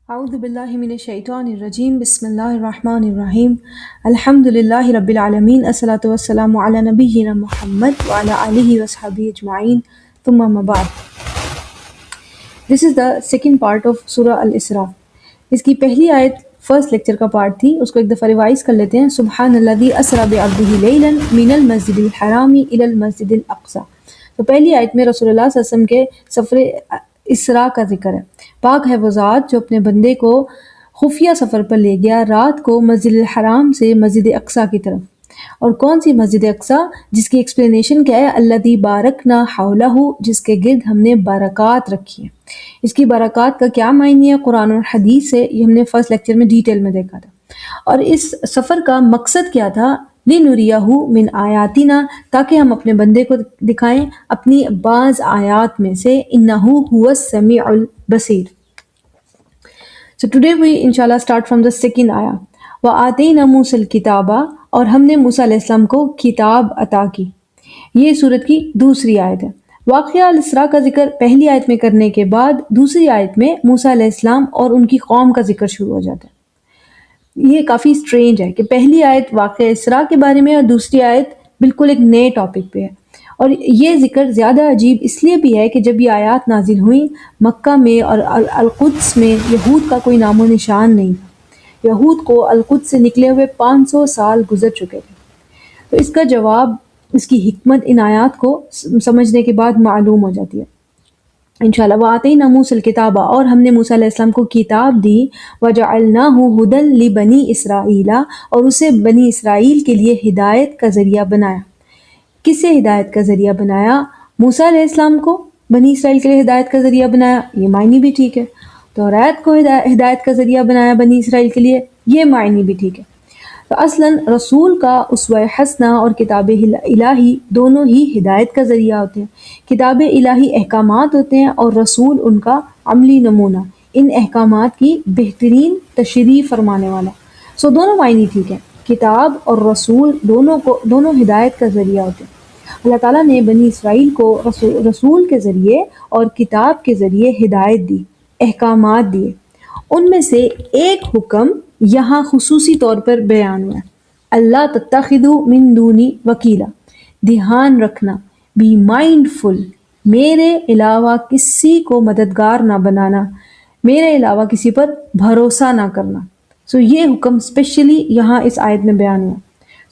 اعوذ باللہ من الشیطان الرجیم بسم اللہ الرحمن الرحیم الحمد للہ رب العالمین الصلاۃ والسلام علی نبینا محمد وعلی آلہ وصحبہ اجمعین ثم اما بعد. This is the second part of سورہ الاسراء. اس کی پہلی آیت فرسٹ لیکچر کا پارٹ تھی، اس کو ایک دفعہ ریوائز کر لیتے ہیں. سبحان الذی اسری بعبدہ لیلا من المسجد الحرام الی المسجد الاقصی. تو پہلی آیت میں رسول اللہ صلی اللہ علیہ وسلم کے سفر اسراء کا ذکر ہے. پاک ہے وہ ذات جو اپنے بندے کو خفیہ سفر پر لے گیا رات کو مسجد الحرام سے مسجد اقصیٰ کی طرف. اور کون سی مسجد اقصیٰ؟ جس کی ایکسپلینیشن کیا ہے؟ الذی بارکنا حولہ، جس کے گرد ہم نے برکات رکھی ہیں. اس کی برکات کا کیا معنی ہے قرآن اور حدیث سے؟ یہ ہم نے فرسٹ لیکچر میں ڈیٹیل میں دیکھا تھا. اور اس سفر کا مقصد کیا تھا؟ لِنُرِيَهُ مِنْ آیاتنا، تاکہ ہم اپنے بندے کو دکھائیں اپنی بعض آیات میں سے. إِنَّهُ هُوَ السَّمِيعُ الْبَصِيرُ. So today we inshallah start from the second ayah. وَآتَيْنَا مُوسَى الْكِتَابَ، اور ہم نے موسیٰ علیہ السلام کو کتاب عطا کی. یہ سورت کی دوسری آیت ہے. واقعہ الاسراء کا ذکر پہلی آیت میں کرنے کے بعد دوسری آیت میں موسیٰ علیہ السلام اور ان کی قوم کا ذکر شروع ہو جاتا ہے. یہ کافی سٹرینج ہے کہ پہلی آیت واقعہ اسراء کے بارے میں اور دوسری آیت بالکل ایک نئے ٹاپک پہ ہے. اور یہ ذکر زیادہ عجیب اس لیے بھی ہے کہ جب یہ آیات نازل ہوئیں مکہ میں اور القدس میں یہود کا کوئی نام و نشان نہیں تھا. یہود کو القدس سے نکلے ہوئے 500 سال گزر چکے تھے. تو اس کا جواب، اس کی حکمت ان آیات کو سمجھنے کے بعد معلوم ہو جاتی ہے انشاءاللہ. وَآتَيْنَا مُوسَى الْكِتَابَ، اور ہم نے موسیٰ علیہ السلام کو کتاب دی. وَجَعَلْنَاهُ هُدًى لِبَنِي إِسْرَائِيلَ، اور اسے بنی اسرائیل کے لیے ہدایت کا ذریعہ بنایا. کسے ہدایت کا ذریعہ بنایا؟ موسیٰ علیہ السلام کو بنی اسرائیل کے لیے ہدایت کا ذریعہ بنایا، یہ معنی بھی ٹھیک ہے. توریت کو ہدایت کا ذریعہ بنایا بنی اسرائیل کے لیے، یہ معنی بھی ٹھیک ہے. تو اصلاً رسول کا اسوہ حسنہ اور کتاب الہی دونوں ہی ہدایت کا ذریعہ ہوتے ہیں. کتاب الہی احکامات ہوتے ہیں اور رسول ان کا عملی نمونہ، ان احکامات کی بہترین تشریح فرمانے والا. سو دونوں معنی ٹھیک ہے. کتاب اور رسول دونوں ہدایت کا ذریعہ ہوتے ہیں. اللہ تعالیٰ نے بنی اسرائیل کو رسول کے ذریعے اور کتاب کے ذریعے ہدایت دی، احکامات دیے. ان میں سے ایک حکم یہاں خصوصی طور پر بیان ہوا ہے: اللہ تتخذوا من دونی وکیلا، دھیان رکھنا، بی مائنڈ فل، میرے علاوہ کسی کو مددگار نہ بنانا، میرے علاوہ کسی پر بھروسہ نہ کرنا. سو یہ حکم اسپیشلی یہاں اس آیت میں بیان ہوا.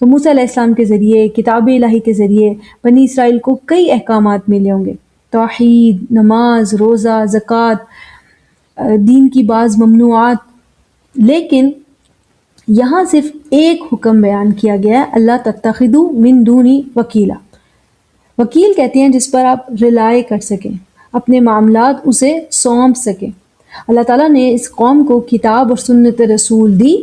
تو موسیٰ علیہ السلام کے ذریعے، کتاب الہی کے ذریعے بنی اسرائیل کو کئی احکامات ملے ہوں گے: توحید، نماز، روزہ، زکوٰۃ، دین کی بعض ممنوعات. لیکن یہاں صرف ایک حکم بیان کیا گیا ہے: اللہ تتخذوا من دونی وکیلا. وکیل کہتے ہیں جس پر آپ ریلائی کر سکیں، اپنے معاملات اسے سونپ سکیں. اللہ تعالیٰ نے اس قوم کو کتاب اور سنت رسول دی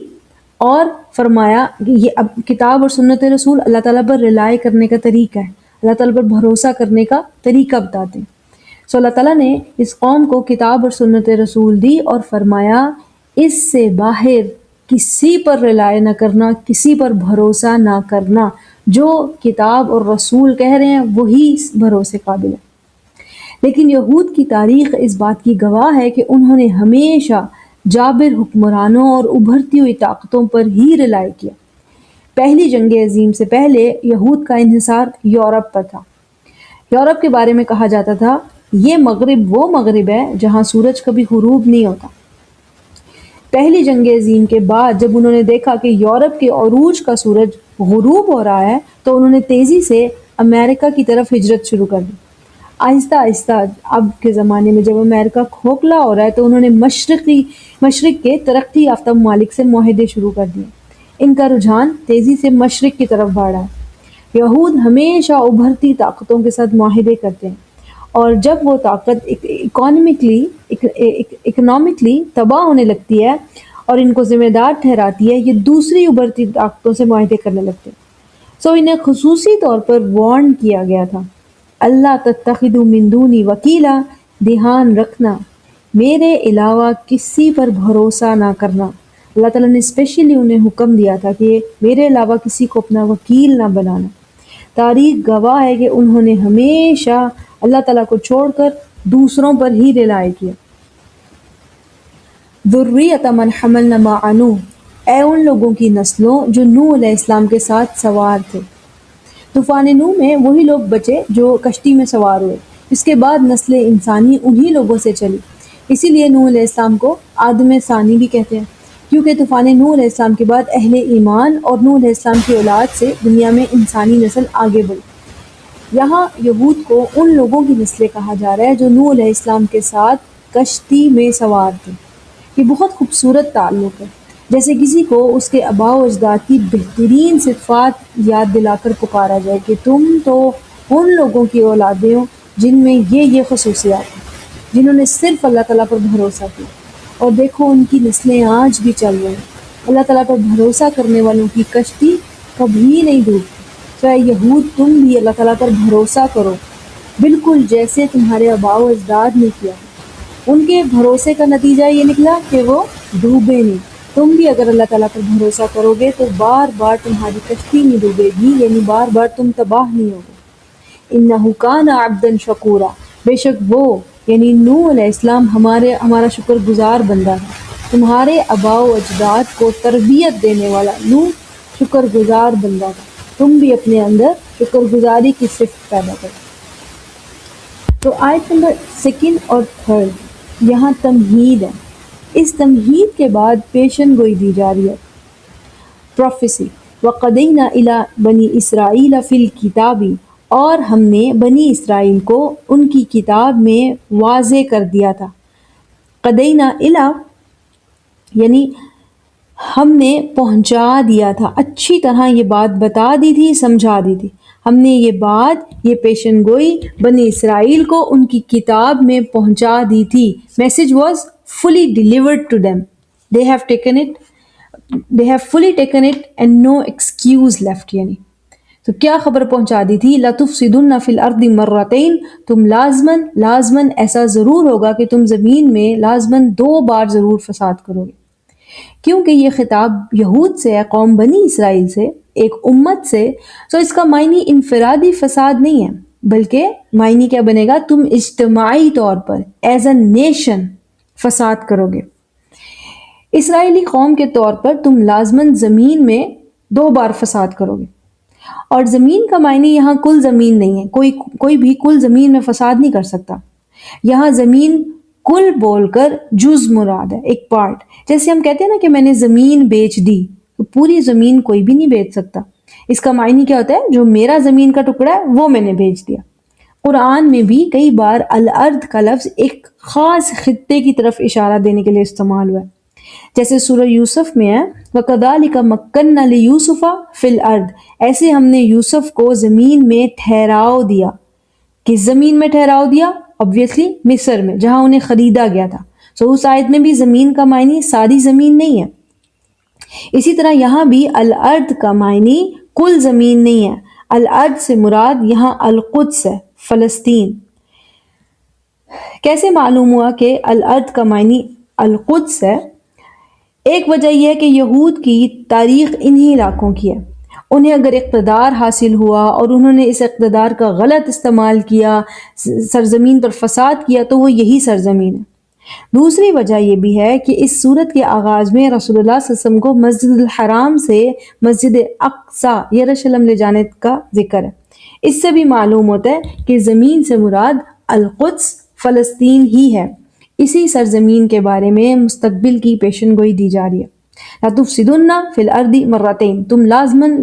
اور فرمایا کہ یہ اب کتاب اور سنت رسول اللہ تعالیٰ پر ریلائی کرنے کا طریقہ ہے، اللہ تعالیٰ پر بھروسہ کرنے کا طریقہ بتاتے ہیں. سو اللہ تعالیٰ نے اس قوم کو کتاب اور سنت رسول دی اور فرمایا اس سے باہر کسی پر ریلائی نہ کرنا، کسی پر بھروسہ نہ کرنا. جو کتاب اور رسول کہہ رہے ہیں وہی بھروسے قابل ہے. لیکن یہود کی تاریخ اس بات کی گواہ ہے کہ انہوں نے ہمیشہ جابر حکمرانوں اور ابھرتی ہوئی طاقتوں پر ہی ریلائی کیا. پہلی جنگ عظیم سے پہلے یہود کا انحصار یورپ پر تھا. یورپ کے بارے میں کہا جاتا تھا یہ مغرب وہ مغرب ہے جہاں سورج کبھی غروب نہیں ہوتا. پہلی جنگ عظیم کے بعد جب انہوں نے دیکھا کہ یورپ کے عروج کا سورج غروب ہو رہا ہے تو انہوں نے تیزی سے امریکہ کی طرف ہجرت شروع کر دی. آہستہ آہستہ اب کے زمانے میں جب امریکہ کھوکھلا ہو رہا ہے تو انہوں نے مشرق کے ترقی یافتہ ممالک سے معاہدے شروع کر دیے. ان کا رجحان تیزی سے مشرق کی طرف بڑھ رہا ہے. یہود ہمیشہ ابھرتی طاقتوں کے ساتھ معاہدے کرتے ہیں اور جب وہ طاقت اکنامکلی تباہ ہونے لگتی ہے اور ان کو ذمہ دار ٹھہراتی ہے، یہ دوسری ابھرتی طاقتوں سے معاہدے کرنے لگتے ہیں. سو انہیں خصوصی طور پر وارن کیا گیا تھا: اللہ تتخذوا من دونی وکیلا، دھیان رکھنا، میرے علاوہ کسی پر بھروسہ نہ کرنا. اللہ تعالیٰ نے اسپیشلی انہیں حکم دیا تھا کہ میرے علاوہ کسی کو اپنا وکیل نہ بنانا. تاریخ گواہ ہے کہ انہوں نے ہمیشہ اللہ تعالیٰ کو چھوڑ کر دوسروں پر ہی ریلائی کیا. ذریۃ من حملنا مع نوح، اے ان لوگوں کی نسلوں جو نوح علیہ السلام کے ساتھ سوار تھے۔ طوفان نوح میں وہی لوگ بچے جو کشتی میں سوار ہوئے، اس کے بعد نسل انسانی انہی لوگوں سے چلی، اسی لیے نوح علیہ السلام کو آدم ثانی بھی کہتے ہیں، کیونکہ طوفان نوح علیہ السلام کے بعد اہل ایمان اور نوح علیہ السلام کی اولاد سے دنیا میں انسانی نسل آگے بڑھی۔ یہاں یہود کو ان لوگوں کی نسلیں کہا جا رہا ہے جو نوح علیہ السلام کے ساتھ کشتی میں سوار تھے۔ یہ بہت خوبصورت تعلق ہے، جیسے کسی کو اس کے آباء و اجداد کی بہترین صفات یاد دلا کر پکارا جائے کہ تم تو ان لوگوں کی اولادیں ہو جن میں یہ خصوصیات ہیں، جنہوں نے صرف اللہ تعالیٰ پر بھروسہ کیا، اور دیکھو ان کی نسلیں آج بھی چل رہی ہیں۔ اللہ تعالیٰ پر بھروسہ کرنے والوں کی کشتی کبھی نہیں ڈوبتی۔ تو اے یہود، تم بھی اللہ تعالیٰ پر بھروسہ کرو، بالکل جیسے تمہارے آباء و اجداد نے کیا۔ ان کے بھروسے کا نتیجہ یہ نکلا کہ وہ ڈوبے نہیں۔ تم بھی اگر اللہ تعالیٰ پر بھروسہ کرو گے تو بار بار تمہاری کشتی نہیں ڈوبے گی، یعنی بار بار تم تباہ نہیں ہوگے۔ اِنَّهُ كَانَ عَبْدًا شَكُورًا، بے شک وہ یعنی نوح علیہ السلام ہمارا شکر گزار بندہ ہے۔ تمہارے آباء و اجداد کو تربیت دینے والا نوح شکر گزار بندہ تھا، تم بھی اپنے اندر شکر گزاری کی صفت پیدا کرو۔ تو آیت نمبر 2 اور 3 یہاں تمہید ہے، اس تمہید کے بعد پیشن گوئی دی جا رہی ہے، پروفیسی۔ وَقَضَيْنَا إِلَىٰ بَنِي إِسْرَائِيلَ فِي الْكِتَابِ، اور ہم نے بنی اسرائیل کو ان کی کتاب میں واضح کر دیا تھا۔ قَضَيْنَا إِلَىٰ یعنی ہم نے پہنچا دیا تھا، اچھی طرح یہ بات بتا دی تھی، سمجھا دی تھی۔ ہم نے یہ بات، یہ پیشن گوئی بنی اسرائیل کو ان کی کتاب میں پہنچا دی تھی۔ Message was fully delivered to them. They have taken it, they have fully taken it and no excuse left یعنی۔ تو کیا خبر پہنچا دی تھی؟ لَتُفْسِدُنَّ فِي الْأَرْضِ مَرَّتَيْن، تم لازماً ایسا ضرور ہوگا کہ تم زمین میں لازماً 2 بار ضرور فساد کرو گے۔ کیونکہ یہ خطاب یہود سے ہے، قوم بنی اسرائیل سے، ایک امت سے، تو اس کا معنی انفرادی فساد نہیں ہے، بلکہ معنی کیا بنے گا؟ تم اجتماعی طور پر ایز اے نیشن فساد کرو گے۔ اسرائیلی قوم کے طور پر تم لازماً زمین میں 2 بار فساد کرو گے۔ اور زمین کا معنی یہاں کل زمین نہیں ہے، کوئی بھی کل زمین میں فساد نہیں کر سکتا۔ یہاں زمین کل بول کر جز مراد ہے، ایک پارٹ۔ جیسے ہم کہتے ہیں نا کہ میں نے زمین بیچ دی، تو پوری زمین کوئی بھی نہیں بیچ سکتا۔ اس کا معنی کیا ہوتا ہے؟ جو میرا زمین کا ٹکڑا ہے وہ میں نے بیچ دیا۔ قرآن میں بھی کئی بار الارض کا لفظ ایک خاص خطے کی طرف اشارہ دینے کے لیے استعمال ہوا ہے، جیسے سورہ یوسف میں ہے وَكَذَلِكَ مَكَّنَّا لِيُوسُفَ فِي الْأَرْضِ، ایسے ہم نے یوسف کو زمین میں ٹھہراؤ دیا۔ کس زمین میں ٹھہراؤ دیا؟ obviously مصر میں، جہاں انہیں خریدا گیا تھا۔ سو اس آیت میں بھی زمین کا معنی ساری زمین نہیں ہے۔ اسی طرح یہاں بھی الارض کا معنی کل زمین نہیں ہے، الارض سے مراد یہاں القدس ہے، فلسطین۔ کیسے معلوم ہوا کہ الارض کا معنی القدس ہے؟ ایک وجہ یہ ہے کہ یہود کی تاریخ انہی علاقوں کی ہے۔ انہیں اگر اقتدار حاصل ہوا اور انہوں نے اس اقتدار کا غلط استعمال کیا، سرزمین پر فساد کیا، تو وہ یہی سرزمین ہے۔ دوسری وجہ یہ بھی ہے کہ اس صورت کے آغاز میں رسول اللہ صلی اللہ علیہ وسلم کو مسجد الحرام سے مسجد اقصی یروشلم لے جانے کا ذکر ہے۔ اس سے بھی معلوم ہوتا ہے کہ زمین سے مراد القدس، فلسطین ہی ہے۔ اسی سرزمین کے بارے میں مستقبل کی پیشن گوئی دی جا رہی ہے۔ لَتُفْسِدُنَّ فِي الْأَرْضِ مَرَّتَيْن، تم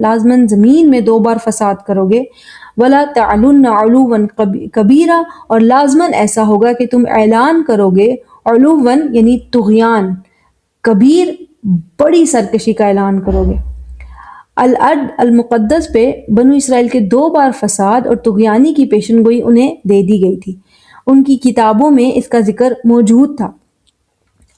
لازماً زمین میں 2 بار فساد کرو گے۔ وَلَا تَعْلُنَّ عُلُوًّا كَبِيرًا، اور لازماً ایسا ہوگا کہ تم اعلان کرو گے، علوًا یعنی طغیان، کبیر بڑی سرکشی کا اعلان کرو گے۔ الارض المقدس پہ بنو اسرائیل کے 2 بار فساد اور طغیانی کی پیشن گوئی انہیں دے دی گئی تھی، ان کی کتابوں میں اس کا ذکر موجود تھا۔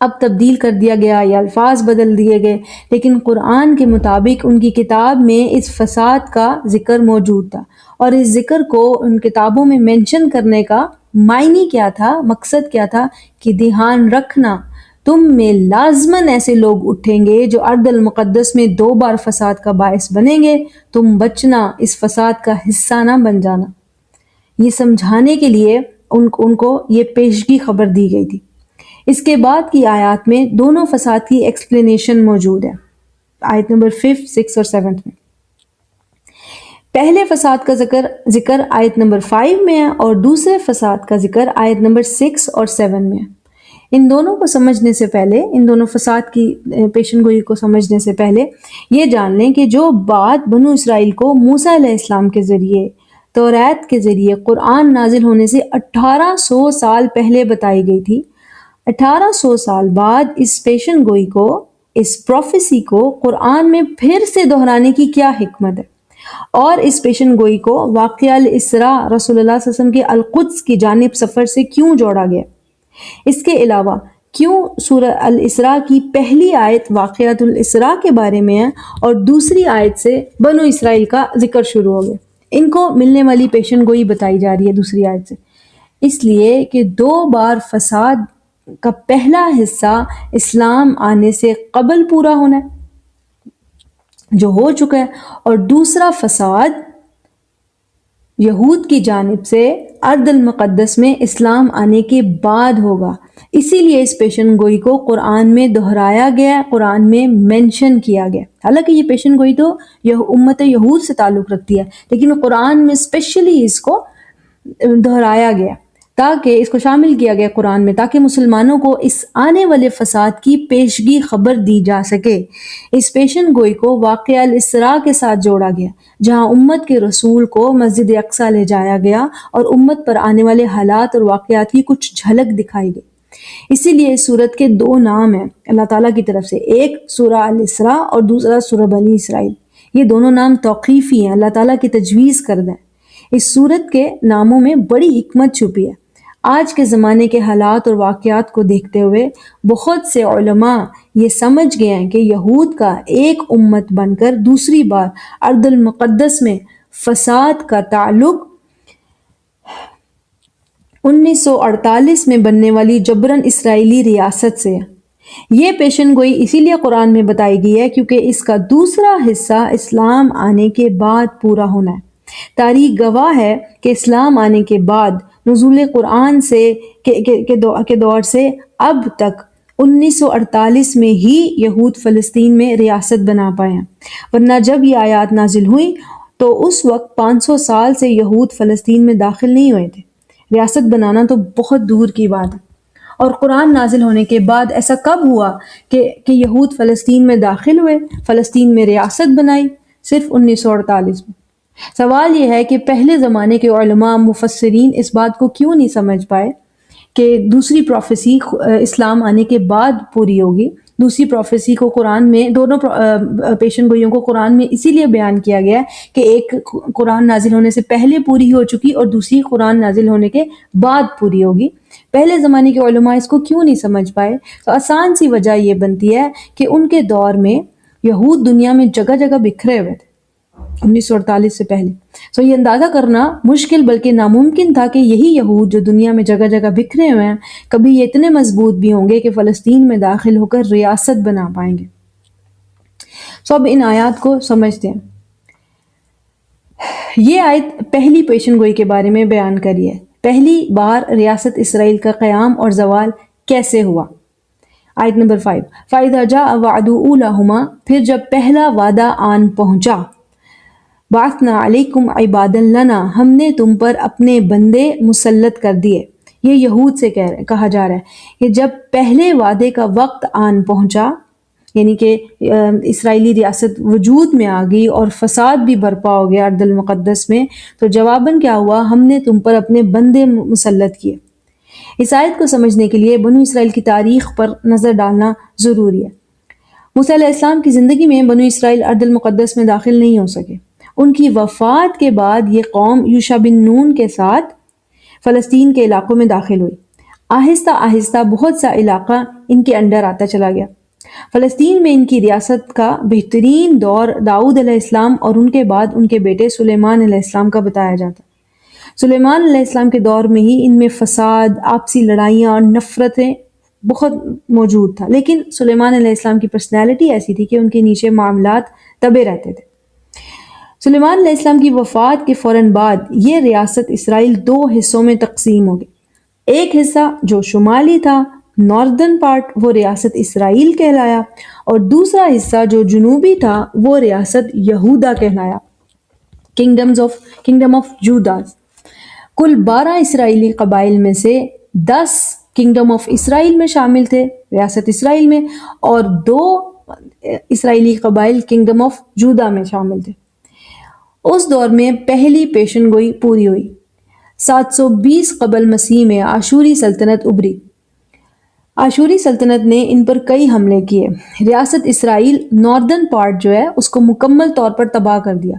اب تبدیل کر دیا گیا یا الفاظ بدل دیے گئے، لیکن قرآن کے مطابق ان کی کتاب میں اس فساد کا ذکر موجود تھا، اور اس ذکر کو ان کتابوں میں مینشن کرنے کا معنی کیا تھا، مقصد کیا تھا کہ دھیان رکھنا تم میں لازماً ایسے لوگ اٹھیں گے جو ارض المقدس میں 2 بار فساد کا باعث بنیں گے، تم بچنا، اس فساد کا حصہ نہ بن جانا۔ یہ سمجھانے کے لیے ان کو یہ پیشگی خبر دی گئی تھی۔ اس کے بعد کی آیات میں دونوں فساد کی ایکسپلینیشن موجود ہے، آیت نمبر 5، 6 اور 7 میں۔ پہلے فساد کا ذکر آیت نمبر 5 میں ہے اور دوسرے فساد کا ذکر آیت نمبر 6 اور 7 میں ہے۔ ان دونوں کو سمجھنے سے پہلے، ان دونوں فساد کی پیشن گوئی کو سمجھنے سے پہلے یہ جان لیں کہ جو بات بنو اسرائیل کو موسیٰ علیہ السلام کے ذریعے، توریت کے ذریعے قرآن نازل ہونے سے 1800 سال پہلے بتائی گئی تھی، 1800 سال بعد اس پیشن گوئی کو، اس پروفیسی کو قرآن میں پھر سے دہرانے کی کیا حکمت ہے، اور اس پیشن گوئی کو واقعہ الاسراء رسول اللہ صلی اللہ علیہ وسلم کے القدس کی جانب سفر سے کیوں جوڑا گیا؟ اس کے علاوہ کیوں سورہ الاسراء کی پہلی آیت واقعات الاسراء کے بارے میں ہے اور دوسری آیت سے بنو اسرائیل کا ذکر شروع ہو گیا؟ ان کو ملنے والی پیشن گوئی بتائی جا رہی ہے دوسری آیت سے، اس لیے کہ 2 بار فساد کا پہلا حصہ اسلام آنے سے قبل پورا ہونا ہے جو ہو چکا ہے، اور دوسرا فساد یہود کی جانب سے ارض المقدس میں اسلام آنے کے بعد ہوگا۔ اسی لیے اس پیشن گوئی کو قرآن میں دہرایا گیا، قرآن میں مینشن کیا گیا۔ حالانکہ یہ پیشن گوئی تو امت یہود سے تعلق رکھتی ہے، لیکن قرآن میں اسپیشلی اس کو دہرایا گیا، تاکہ اس کو شامل کیا گیا قرآن میں، تاکہ مسلمانوں کو اس آنے والے فساد کی پیشگی خبر دی جا سکے۔ اس پیشن گوئی کو واقعہ الاسراء کے ساتھ جوڑا گیا، جہاں امت کے رسول کو مسجد اقصیٰ لے جایا گیا اور امت پر آنے والے حالات اور واقعات کی کچھ جھلک دکھائی گئی۔ اسی لیے اس سورت کے 2 نام ہیں اللہ تعالیٰ کی طرف سے، ایک سورہ الاسراء اور دوسرا سورہ بنی اسرائیل۔ یہ دونوں نام توقیفی ہیں، اللہ تعالیٰ کی تجویز کردہ ہیں۔ اس سورت کے ناموں میں بڑی حکمت چھپی ہے۔ آج کے زمانے کے حالات اور واقعات کو دیکھتے ہوئے بہت سے علماء یہ سمجھ گئے ہیں کہ یہود کا ایک امت بن کر دوسری بار ارض المقدس میں فساد کا تعلق 1948 میں بننے والی جبراً اسرائیلی ریاست سے ہے۔ یہ پیشن گوئی اسی لیے قرآن میں بتائی گئی ہے کیونکہ اس کا دوسرا حصہ اسلام آنے کے بعد پورا ہونا ہے۔ تاریخ گواہ ہے کہ اسلام آنے کے بعد نزول قرآن کے دور سے اب تک 1948 میں ہی یہود فلسطین میں ریاست بنا پائے ہیں، ورنہ جب یہ آیات نازل ہوئی تو اس وقت 500 سال سے یہود فلسطین میں داخل نہیں ہوئے تھے۔ ریاست بنانا تو بہت دور کی بات ہے، اور قرآن نازل ہونے کے بعد ایسا کب ہوا کہ یہود فلسطین میں داخل ہوئے، فلسطین میں ریاست بنائی؟ صرف 1948 میں۔ سوال یہ ہے کہ پہلے زمانے کے علماء مفسرین اس بات کو کیوں نہیں سمجھ پائے کہ دوسری پروفیسی اسلام آنے کے بعد پوری ہوگی۔ دوسری پروفیسی کو قرآن میں، دونوں پیشن گوئیوں کو قرآن میں اسی لیے بیان کیا گیا ہے کہ ایک قرآن نازل ہونے سے پہلے پوری ہو چکی اور دوسری قرآن نازل ہونے کے بعد پوری ہوگی۔ پہلے زمانے کے علماء اس کو کیوں نہیں سمجھ پائے؟ تو آسان سی وجہ یہ بنتی ہے کہ ان کے دور میں یہود دنیا میں جگہ جگہ بکھرے ہوئے تھے 1948 سے پہلے۔ سو یہ اندازہ کرنا مشکل بلکہ ناممکن تھا کہ یہی یہود جو دنیا میں جگہ جگہ بکھرے ہوئے ہیں، کبھی یہ اتنے مضبوط بھی ہوں گے کہ فلسطین میں داخل ہو کر ریاست بنا پائیں گے۔ سو اب ان آیات کو سمجھتے ہیں۔ یہ آیت پہلی پیشن گوئی کے بارے میں بیان کری ہے، پہلی بار ریاست اسرائیل کا قیام اور زوال کیسے ہوا۔ آیت نمبر 5، فَإِذَا جَاءَ وَعْدُ أُولَاهُمَا، پھر جب پہلا وعدہ آن پہنچا، بَعَثْنَا عَلَيْكُمْ عِبَادًا لَنَا، ہم نے تم پر اپنے بندے مسلط کر دیے۔ یہ یہود سے کہا جا رہا ہے کہ جب پہلے وعدے کا وقت آن پہنچا، یعنی کہ اسرائیلی ریاست وجود میں آ گئی اور فساد بھی برپا ہو گیا ارض المقدس میں، تو جواباً کیا ہوا؟ ہم نے تم پر اپنے بندے مسلط کیے۔ اس آیت کو سمجھنے کے لیے بنو اسرائیل کی تاریخ پر نظر ڈالنا ضروری ہے۔ موسیٰ علیہ السلام کی زندگی میں بنو اسرائیل ارض المقدس میں داخل نہیں ہو سکے۔ ان کی وفات کے بعد یہ قوم یوشع بن نون کے ساتھ فلسطین کے علاقوں میں داخل ہوئی۔ آہستہ آہستہ بہت سا علاقہ ان کے انڈر آتا چلا گیا۔ فلسطین میں ان کی ریاست کا بہترین دور داؤد علیہ السلام اور ان کے بعد ان کے بیٹے سلیمان علیہ السلام کا بتایا جاتا ہے۔ سلیمان علیہ السلام کے دور میں ہی ان میں فساد، آپسی لڑائیاں اور نفرتیں بہت موجود تھا، لیکن سلیمان علیہ السلام کی پرسنالٹی ایسی تھی کہ ان کے نیچے معاملات دبے رہتے تھے۔ سلیمان علیہ السلام کی وفات کے فوراً بعد یہ ریاست اسرائیل 2 حصوں میں تقسیم ہو گئی۔ ایک حصہ جو شمالی تھا، ناردرن پارٹ وہ ریاست اسرائیل کہلایا، اور دوسرا حصہ جو جنوبی تھا وہ ریاست یہودا کہلایا، کنگڈم آف جوداز۔ کل 12 اسرائیلی قبائل میں سے 10 کنگڈم آف اسرائیل میں شامل تھے، ریاست اسرائیل میں، اور 2 اسرائیلی قبائل کنگڈم آف جودا میں شامل تھے۔ اس دور میں پہلی پیشن گوئی پوری ہوئی۔ 720 قبل مسیح میں آشوری سلطنت ابھری۔ آشوری سلطنت نے ان پر کئی حملے کیے۔ ریاست اسرائیل ناردرن پارٹ جو ہے اس کو مکمل طور پر تباہ کر دیا۔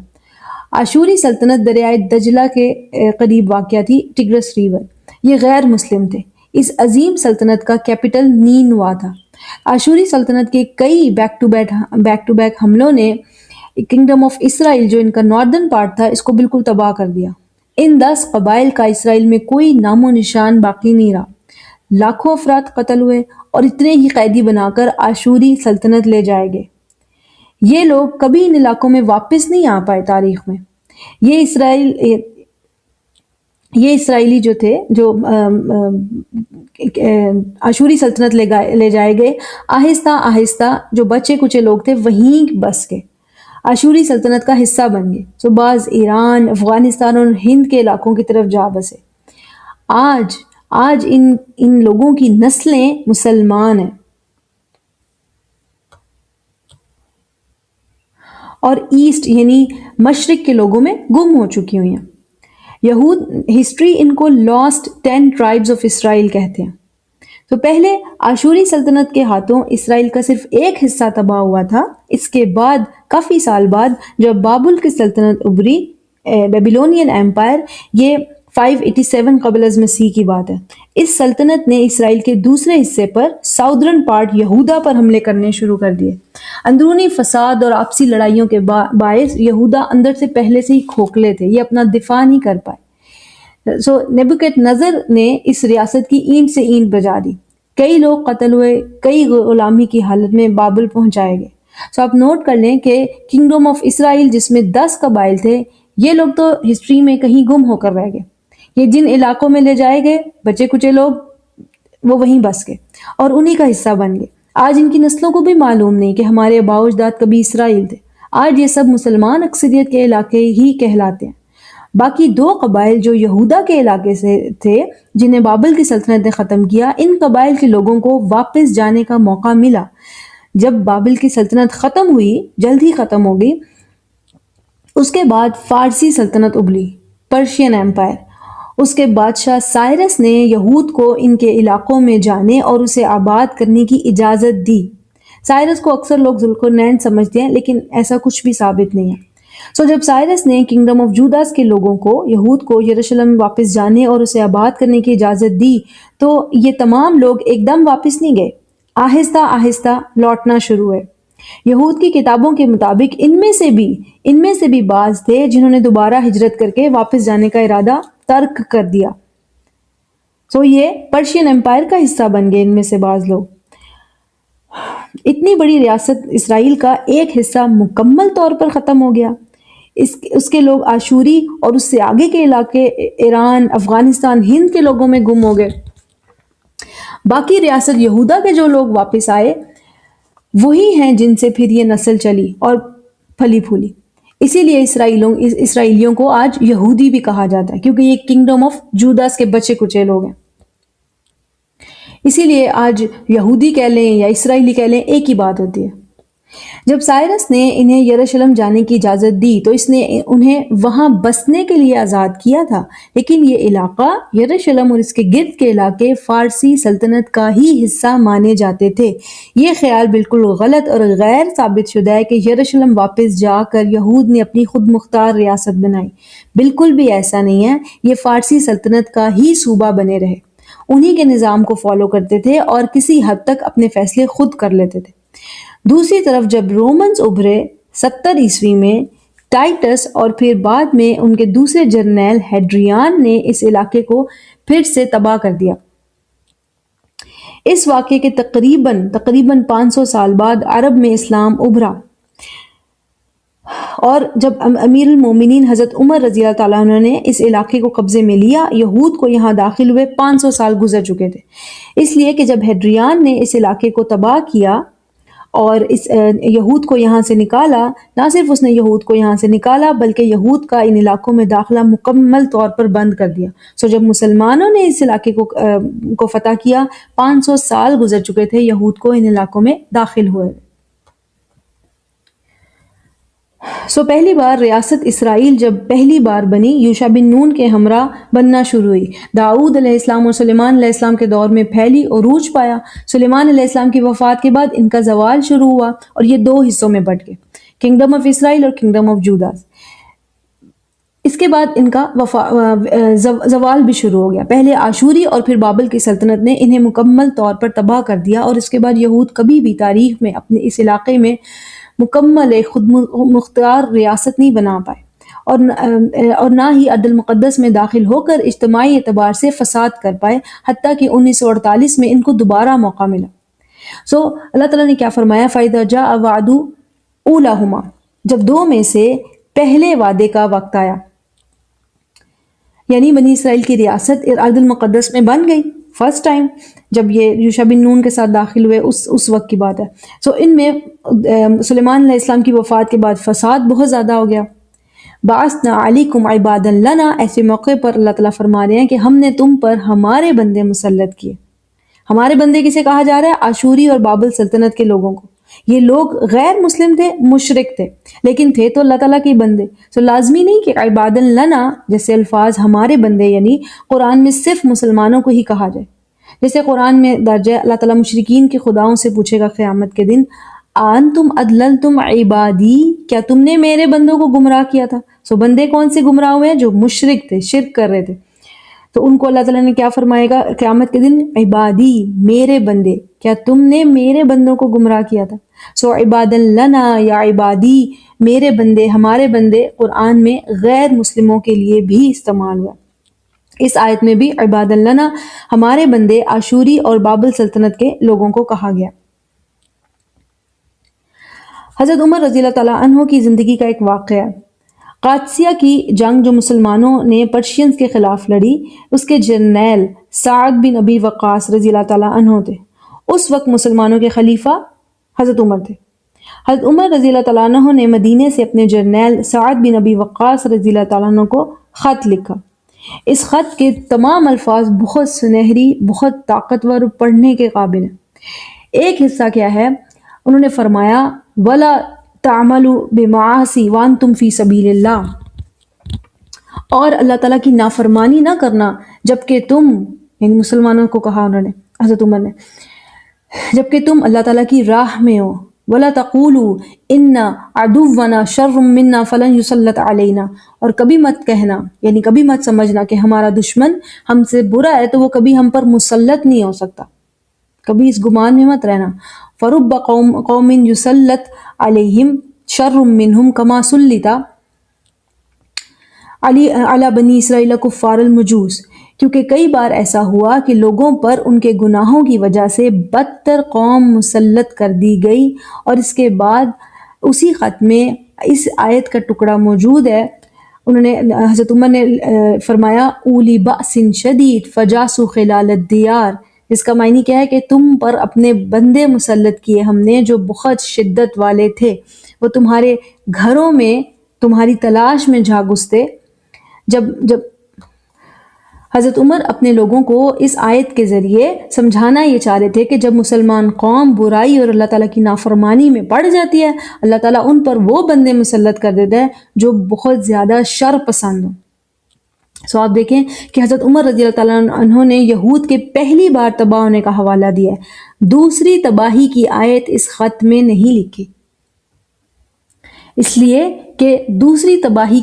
آشوری سلطنت دریائے دجلہ کے قریب واقع تھی، ٹگرس ریور۔ یہ غیر مسلم تھے۔ اس عظیم سلطنت کا کیپٹل نینوا تھا۔ آشوری سلطنت کے کئی بیک ٹو بیک حملوں نے کنگڈم آف اسرائیل جو ان کا ناردرن پارٹ تھا اس کو بالکل تباہ کر دیا۔ ان 10 قبائل کا اسرائیل میں کوئی نام و نشان باقی نہیں رہا۔ لاکھوں افراد قتل ہوئے اور اتنے ہی قیدی بنا کر آشوری سلطنت لے جائے گئے۔ یہ لوگ کبھی ان علاقوں میں واپس نہیں آ پائے تاریخ میں۔ یہ اسرائیلی جو تھے، جو آشوری سلطنت لے جائے گئے، آہستہ آہستہ جو بچے کچے لوگ تھے وہیں بس گئے، آشوری سلطنت کا حصہ بن گئے۔ بعض ایران، افغانستان اور ہند کے علاقوں کی طرف جا بسے۔ آج ان لوگوں کی نسلیں مسلمان ہیں اور ایسٹ یعنی مشرق کے لوگوں میں گم ہو چکی ہوئی ہیں۔ یہود ہسٹری ان کو لاسٹ 10 ٹرائبز آف اسرائیل کہتے ہیں۔ تو پہلے آشوری سلطنت کے ہاتھوں اسرائیل کا صرف ایک حصہ تباہ ہوا تھا۔ اس کے بعد کافی سال بعد جب بابل کی سلطنت ابھری، بیبیلونین ایمپائر، یہ 587 قبل از مسیح کی بات ہے، اس سلطنت نے اسرائیل کے دوسرے حصے پر، ساؤدرن پارٹ یہودا پر حملے کرنے شروع کر دیے۔ اندرونی فساد اور آپسی لڑائیوں کے باعث یہودا اندر سے پہلے سے ہی کھوکھلے تھے، یہ اپنا دفاع نہیں کر پائے۔ نیبوکت نظر نے اس ریاست کی اینٹ سے اینٹ بجا دی۔ کئی لوگ قتل ہوئے، کئی غلامی کی حالت میں بابل پہنچائے گئے۔ آپ نوٹ کر لیں کہ کنگڈم آف اسرائیل جس میں 10 قبائل تھے، یہ لوگ تو ہسٹری میں کہیں گم ہو کر رہ گئے۔ یہ جن علاقوں میں لے جائے گئے بچے کچے لوگ، وہ وہیں بس گئے اور انہی کا حصہ بن گئے۔ آج ان کی نسلوں کو بھی معلوم نہیں کہ ہمارے آباء و اجداد کبھی اسرائیل تھے۔ آج یہ سب مسلمان اکثریت کے علاقے ہی کہلاتے ہیں۔ باقی 2 قبائل جو یہودا کے علاقے سے تھے، جنہیں بابل کی سلطنت نے ختم کیا، ان قبائل کے لوگوں کو واپس جانے کا موقع ملا۔ جب بابل کی سلطنت ختم ہوئی، جلد ہی ختم ہو گئی، اس کے بعد فارسی سلطنت ابھری، پرشین ایمپائر۔ اس کے بادشاہ سائرس نے یہود کو ان کے علاقوں میں جانے اور اسے آباد کرنے کی اجازت دی۔ سائرس کو اکثر لوگ ذوالقرنین سمجھتے ہیں، لیکن ایسا کچھ بھی ثابت نہیں ہے۔ جب سائرس نے کنگڈم آف جوداس کے لوگوں کو، یہود کو، یروشلم واپس جانے اور اسے آباد کرنے کی اجازت دی، تو یہ تمام لوگ ایک دم واپس نہیں گئے، آہستہ آہستہ لوٹنا شروع ہوئے۔ یہود کی کتابوں کے مطابق ان میں سے بھی بعض تھے جنہوں نے دوبارہ ہجرت کر کے واپس جانے کا ارادہ ترک کر دیا۔ یہ پرشین ایمپائر کا حصہ بن گئے ان میں سے بعض لوگ۔ اتنی بڑی ریاست اسرائیل کا ایک حصہ مکمل طور پر ختم ہو گیا۔ اس کے لوگ آشوری اور اس سے آگے کے علاقے ایران، افغانستان، ہند کے لوگوں میں گم ہو گئے۔ باقی ریاست یہودا کے جو لوگ واپس آئے وہی ہیں جن سے پھر یہ نسل چلی اور پھلی پھولی۔ اسی لیے اسرائیلیوں کو آج یہودی بھی کہا جاتا ہے، کیونکہ یہ کنگڈم آف جوداس کے بچے کچے لوگ ہیں۔ اسی لیے آج یہودی کہہ لیں یا اسرائیلی کہہ لیں، ایک ہی بات ہوتی ہے۔ جب سائرس نے انہیں یروشلم جانے کی اجازت دی تو اس نے انہیں وہاں بسنے کے لیے آزاد کیا تھا، لیکن یہ علاقہ یروشلم اور اس کے گرد کے علاقے فارسی سلطنت کا ہی حصہ مانے جاتے تھے۔ یہ خیال بالکل غلط اور غیر ثابت شدہ ہے کہ یروشلم واپس جا کر یہود نے اپنی خود مختار ریاست بنائی۔ بالکل بھی ایسا نہیں ہے، یہ فارسی سلطنت کا ہی صوبہ بنے رہے، انہی کے نظام کو فالو کرتے تھے اور کسی حد تک اپنے فیصلے خود کر لیتے تھے۔ دوسری طرف جب رومنز ابھرے 70 عیسوی میں، ٹائٹس اور پھر بعد میں ان کے دوسرے جرنیل ہیڈریان نے اس علاقے کو پھر سے تباہ کر دیا۔ اس واقعے کے تقریباً 500 سال بعد عرب میں اسلام ابھرا۔ اور جب امیر المومنین حضرت عمر رضی اللہ تعالیٰ عنہ نے اس علاقے کو قبضے میں لیا، یہود کو یہاں داخل ہوئے 500 سال گزر چکے تھے، اس لیے کہ جب ہیڈریان نے اس علاقے کو تباہ کیا اور اس یہود کو یہاں سے نکالا، نہ صرف اس نے یہود کو یہاں سے نکالا بلکہ یہود کا ان علاقوں میں داخلہ مکمل طور پر بند کر دیا۔ جب مسلمانوں نے اس علاقے کو فتح کیا، 500 سال گزر چکے تھے یہود کو ان علاقوں میں داخل ہوئے۔ پہلی بار ریاست اسرائیل جب پہلی بار بنی، یوشع بن نون کے ہمراہ بننا شروع ہوئی، داؤد علیہ السلام اور سلیمان علیہ السلام کے دور میں پھیلی، عروج پایا۔ سلیمان علیہ السلام کی وفات کے بعد ان کا زوال شروع ہوا اور یہ 2 حصوں میں بٹ گئے، کنگڈم آف اسرائیل اور کنگڈم آف جوڈا۔ اس کے بعد ان کا زوال بھی شروع ہو گیا۔ پہلے آشوری اور پھر بابل کی سلطنت نے انہیں مکمل طور پر تباہ کر دیا، اور اس کے بعد یہود کبھی بھی تاریخ میں اپنے اس علاقے میں مکمل خود مختار ریاست نہیں بنا پائے، اور نہ ہی ارض المقدس میں داخل ہو کر اجتماعی اعتبار سے فساد کر پائے، حتیٰ کہ 1948 میں ان کو دوبارہ موقع ملا۔ اللہ تعالیٰ نے کیا فرمایا؟ فَإِذَا جَاءَ وَعْدُ أُولَاهُمَا، جب 2 میں سے پہلے وعدے کا وقت آیا، یعنی بنی اسرائیل کی ریاست ارض المقدس میں بن گئی فرسٹ ٹائم جب یہ یوشع بن نون کے ساتھ داخل ہوئے، اس وقت کی بات ہے۔ ان میں سلیمان علیہ السلام کی وفات کے بعد فساد بہت زیادہ ہو گیا۔ بَعَثْنَا عَلَيْكُمْ عِبَادًا لَنَا، ایسے موقع پر اللہ تعالیٰ فرما رہے ہیں کہ ہم نے تم پر ہمارے بندے مسلط کیے۔ ہمارے بندے کسے کہا جا رہا ہے؟ آشوری اور بابل سلطنت کے لوگوں کو۔ یہ لوگ غیر مسلم تھے، مشرک تھے، لیکن تھے تو اللہ تعالیٰ کے بندے۔ لازمی نہیں کہ عبادًا لنا جیسے الفاظ ہمارے بندے یعنی قرآن میں صرف مسلمانوں کو ہی کہا جائے۔ جیسے قرآن میں درج ہے، اللہ تعالیٰ مشرکین کے خداؤں سے پوچھے گا قیامت کے دن، انتم اضللتم عبادی، کیا تم نے میرے بندوں کو گمراہ کیا تھا؟ بندے کون سے گمراہ ہوئے ہیں؟ جو مشرک تھے، شرک کر رہے تھے۔ تو ان کو اللہ تعالیٰ نے کیا فرمائے گا قیامت کے دن؟ عبادی، میرے بندے، کیا تم نے میرے بندوں کو گمراہ کیا تھا؟ عبادًا لنا یا عبادی، میرے بندے، ہمارے بندے، قرآن میں غیر مسلموں کے لیے بھی استعمال ہوا۔ اس آیت میں بھی عبادًا لنا، ہمارے بندے، آشوری اور بابل سلطنت کے لوگوں کو کہا گیا۔ حضرت عمر رضی اللہ تعالیٰ عنہ کی زندگی کا ایک واقعہ، قادسیہ کی جنگ جو مسلمانوں نے پرشینز کے خلاف لڑی، اس کے جرنیل سعد بن ابی وقاص رضی اللہ تعالیٰ عنہ تھے۔ اس وقت مسلمانوں کے خلیفہ حضرت عمر تھے۔ حضرت عمر رضی اللہ تعالیٰ عنہ نے مدینے سے اپنے جرنیل سعد بن ابی وقاص رضی اللہ تعالیٰ عنہ کو خط لکھا۔ اس خط کے تمام الفاظ بہت سنہری، بہت طاقتور، پڑھنے کے قابل ہیں۔ ایک حصہ کیا ہے؟ انہوں نے فرمایا وَلَا تَعْمَلُوا بِمَعَاصِي وَأَنْتُمْ فِي سَبِيلِ اللَّهِ، اور اللہ تعالیٰ کی نافرمانی نہ کرنا جبکہ تم، یعنی مسلمانوں کو کہا انہوں نے، حضرت عمر نے، جبکہ تم اللہ تعالیٰ کی راہ میں ہو۔ وَلَا تَقُولُوا إِنَّ عَدُوَّنَا شَرٌّ مِّنَّا فَلَنْ يُسَلَّطْ عَلَيْنَا، اور کبھی مت کہنا، یعنی کبھی مت سمجھنا کہ ہمارا دشمن ہم سے برا ہے تو وہ کبھی ہم پر مسلط نہیں ہو سکتا، کبھی اس گمان میں مت رہنا۔ فَرُبَّ قَوْمٍ يُسَلَّطْ عَلَيْهِمْ شَرٌّ مِّنْهُمْ كَمَا سُلِّطَ عَلَى بَنِي إِسْرَائِيلَ كُفَّارَ الْمَجُوسِ، کیونکہ کئی بار ایسا ہوا کہ لوگوں پر ان کے گناہوں کی وجہ سے بدتر قوم مسلط کر دی گئی۔ اور اس کے بعد اسی خط میں اس آیت کا ٹکڑا موجود ہے۔ انہوں نے، حضرت عمر نے فرمایا اولی بأس شدید فجاسوا خلال الدیار، اس کا معنی کیا ہے کہ تم پر اپنے بندے مسلط کیے ہم نے جو بہت شدت والے تھے، وہ تمہارے گھروں میں تمہاری تلاش میں جا گھستے۔ جب حضرت عمر اپنے لوگوں کو اس آیت کے ذریعے سمجھانا یہ چاہ رہے تھے کہ جب مسلمان قوم برائی اور اللہ تعالیٰ کی نافرمانی میں پڑ جاتی ہے، اللہ تعالیٰ ان پر وہ بندے مسلط کر دیتا ہے جو بہت زیادہ شر پسند ہوں۔ آپ دیکھیں کہ حضرت عمر رضی اللہ تعالیٰ عنہ نے یہود کے پہلی بار تباہ ہونے کا حوالہ دیا ہے، دوسری تباہی کی آیت اس خط میں نہیں لکھی، اس لیے کہ دوسری تباہی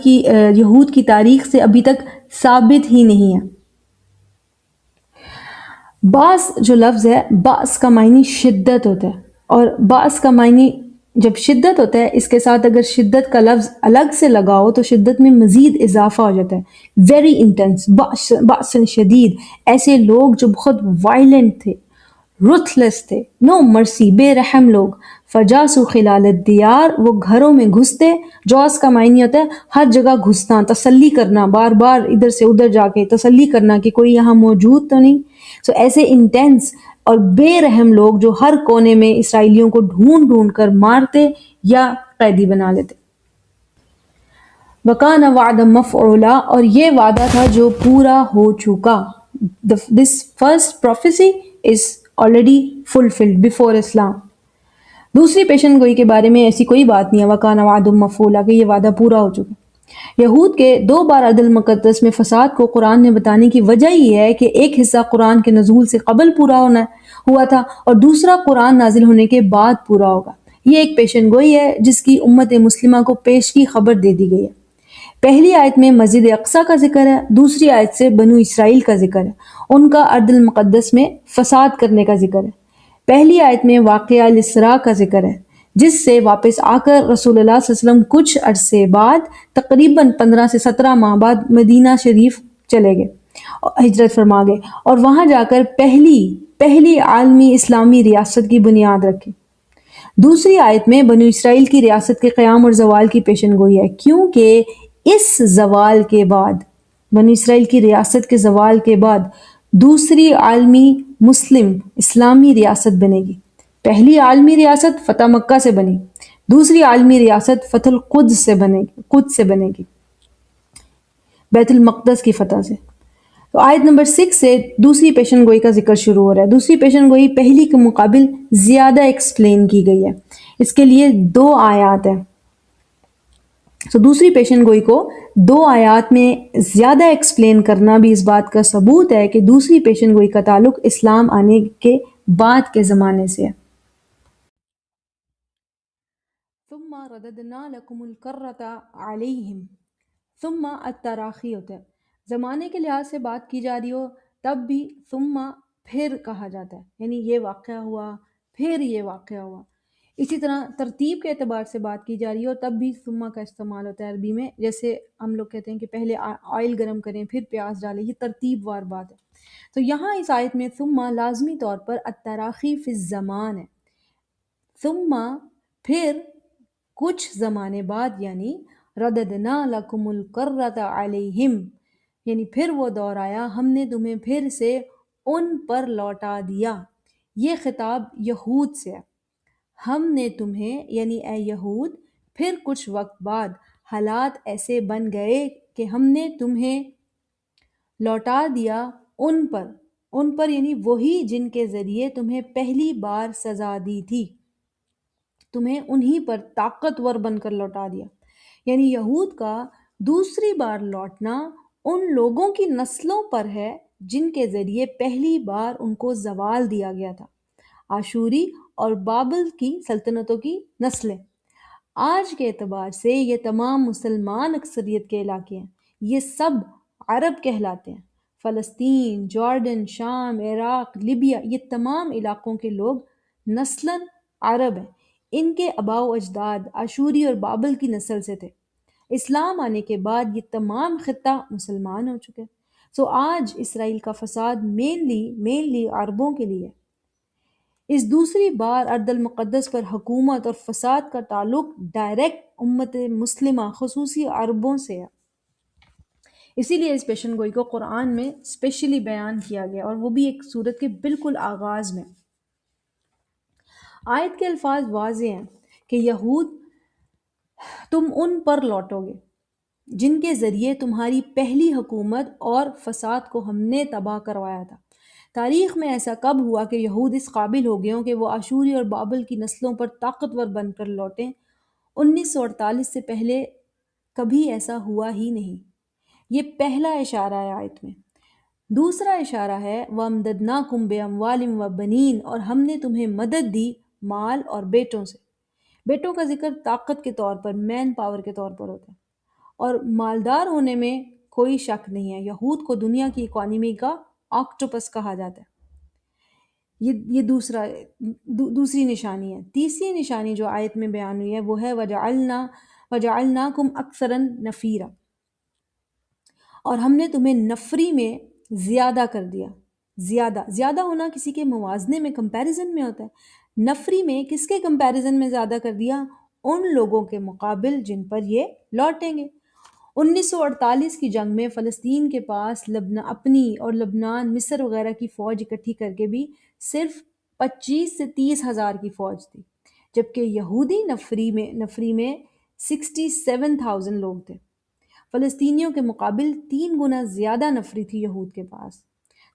کی یہود کی تاریخ سے ابھی تک ثابت ہی نہیں ہے۔ باس جو لفظ ہے، باس کا معنی شدت ہوتا ہے، اور باس کا معنی جب شدت ہوتا ہے، اس کے ساتھ اگر شدت کا لفظ الگ سے لگاؤ تو شدت میں مزید اضافہ ہو جاتا ہے۔ ویری انٹینس، باس شدید، ایسے لوگ جو بہت وائلنٹ تھے، رتھلیس تھے، نو مرسی، بے رحم لوگ. فجاسو خلال الدیار، وہ گھروں میں گھستے. جوس کا معنی ہوتا ہے ہر جگہ گھسنا، تسلی کرنا، بار بار ادھر سے ادھر جا کے تسلی کرنا کہ کوئی یہاں موجود تو نہیں. سو ایسے انٹینس اور بے رحم لوگ جو ہر کونے میں اسرائیلیوں کو ڈھونڈ ڈھونڈ کر مارتے یا قیدی بنا لیتے. وَكَانَ وَعْدًا مَفْعُولًا، اور یہ وعدہ تھا جو پورا ہو چکا. This first prophecy is already fulfilled before Islam. دوسری پیشن گوئی کے بارے میں ایسی کوئی بات نہیں ہے وَكَانَ وَعْدًا مَفْعُولًا کہ یہ وعدہ پورا ہو چکا. یہود کے 2 بار ارض المقدس میں فساد کو قرآن نے بتانے کی وجہ یہ ہے کہ ایک حصہ قرآن کے نزول سے قبل پورا ہوا تھا اور دوسرا قرآن نازل ہونے کے بعد پورا ہوگا. یہ ایک پیشن گوئی ہے جس کی امت مسلمہ کو پیشگی خبر دے دی گئی ہے. پہلی آیت میں مسجد اقصیٰ کا ذکر ہے، دوسری آیت سے بنو اسرائیل کا ذکر ہے، ان کا ارض المقدس میں فساد کرنے کا ذکر ہے. پہلی آیت میں واقعہ الاسراء کا ذکر ہے جس سے واپس آ کر رسول اللہ صلی اللہ علیہ وسلم کچھ عرصے بعد تقریباً 15 سے 17 ماہ بعد مدینہ شریف چلے گئے، ہجرت فرما گئے اور وہاں جا کر پہلی عالمی اسلامی ریاست کی بنیاد رکھی. دوسری آیت میں بنو اسرائیل کی ریاست کے قیام اور زوال کی پیشن گوئی ہے کیونکہ اس زوال کے بعد، بنو اسرائیل کی ریاست کے زوال کے بعد دوسری عالمی مسلم اسلامی ریاست بنے گی. پہلی عالمی ریاست فتح مکہ سے بنی، دوسری عالمی ریاست فتح القدس سے بنے گی، بیت المقدس کی فتح سے. تو آیت نمبر 6 سے دوسری پیشن گوئی کا ذکر شروع ہو رہا ہے. دوسری پیشن گوئی پہلی کے مقابل زیادہ ایکسپلین کی گئی ہے، اس کے لیے 2 آیات ہیں. تو دوسری پیشن گوئی کو 2 آیات میں زیادہ ایکسپلین کرنا بھی اس بات کا ثبوت ہے کہ دوسری پیشن گوئی کا تعلق اسلام آنے کے بعد کے زمانے سے ہے. ثم رددنا لکم الکرۃ علیہم، ثم التراخی ہوتا ہے، زمانے کے لحاظ سے بات کی جا رہی ہو تب بھی ثم پھر کہا جاتا ہے، یعنی یہ واقعہ ہوا پھر یہ واقعہ ہوا. اسی طرح ترتیب کے اعتبار سے بات کی جا رہی ہو تب بھی ثم کا استعمال ہوتا ہے عربی میں، جیسے ہم لوگ کہتے ہیں کہ پہلے آئل گرم کریں پھر پیاز ڈالیں، یہ ترتیب وار بات ہے. تو یہاں اس آیت میں ثم لازمی طور پر التراخی فی الزمان ہے. ثم پھر کچھ زمانے بعد، یعنی رددنا لکم الکرۃ علیہم، یعنی پھر وہ دور آیا ہم نے تمہیں پھر سے ان پر لوٹا دیا. یہ خطاب یہود سے ہے. ہم نے تمہیں یعنی اے یہود پھر کچھ وقت بعد حالات ایسے بن گئے کہ ہم نے تمہیں لوٹا دیا ان پر یعنی وہی جن کے ذریعے تمہیں پہلی بار سزا دی تھی، تمہیں انہی پر طاقتور بن کر لوٹا دیا. یعنی یہود کا دوسری بار لوٹنا ان لوگوں کی نسلوں پر ہے جن کے ذریعے پہلی بار ان کو زوال دیا گیا تھا، آشوری اور بابل کی سلطنتوں کی نسلیں. آج کے اعتبار سے یہ تمام مسلمان اکثریت کے علاقے ہیں، یہ سب عرب کہلاتے ہیں. فلسطین، جارڈن، شام، عراق، لیبیا، یہ تمام علاقوں کے لوگ نسلاً عرب ہیں. ان کے آباء و اجداد آشوری اور بابل کی نسل سے تھے. اسلام آنے کے بعد یہ تمام خطہ مسلمان ہو چکے. سو آج اسرائیل کا فساد مینلی عربوں کے لیے. اس دوسری بار ارض المقدس پر حکومت اور فساد کا تعلق ڈائریکٹ امت مسلمہ خصوصی عربوں سے ہے. اسی لیے اس پیشن گوئی کو قرآن میں اسپیشلی بیان کیا گیا، اور وہ بھی ایک سورت کے بالکل آغاز میں. آیت کے الفاظ واضح ہیں کہ یہود تم ان پر لوٹو گے جن کے ذریعے تمہاری پہلی حکومت اور فساد کو ہم نے تباہ کروایا تھا. تاریخ میں ایسا کب ہوا کہ یہود اس قابل ہو گئے ہوں کہ وہ آشوری اور بابل کی نسلوں پر طاقتور بن کر لوٹیں؟ 1948 سے پہلے کبھی ایسا ہوا ہی نہیں. یہ پہلا اشارہ ہے آیت میں. دوسرا اشارہ ہے وَأَمْدَدْنَاكُمْ بِأَمْوَالٍ وَبَنِينَ، اور ہم نے تمہیں مدد دی مال اور بیٹوں سے. بیٹوں کا ذکر طاقت کے طور پر، مین پاور کے طور پر ہوتا ہے، اور مالدار ہونے میں کوئی شک نہیں ہے. یہود کو دنیا کی اکانومی کا آکٹوپس کہا جاتا ہے. یہ دوسری نشانی ہے. تیسری نشانی جو آیت میں بیان ہوئی ہے وہ ہے وَجَعَلْنَاكُمْ أَكْثَرَ نَفِيرًا، اور ہم نے تمہیں نفری میں زیادہ کر دیا. زیادہ زیادہ ہونا کسی کے موازنے میں کمپیریزن میں ہوتا ہے. نفری میں کس کے کمپیریزن میں زیادہ کر دیا؟ ان لوگوں کے مقابل جن پر یہ لوٹیں گے. 1948 کی جنگ میں فلسطین کے پاس اپنی اور لبنان مصر وغیرہ کی فوج اکٹھی کر کے بھی صرف 25 سے 30 ہزار کی فوج تھی، جبکہ یہودی نفری میں 67,000 لوگ تھے. فلسطینیوں کے مقابل 3 گنا زیادہ نفری تھی یہود کے پاس.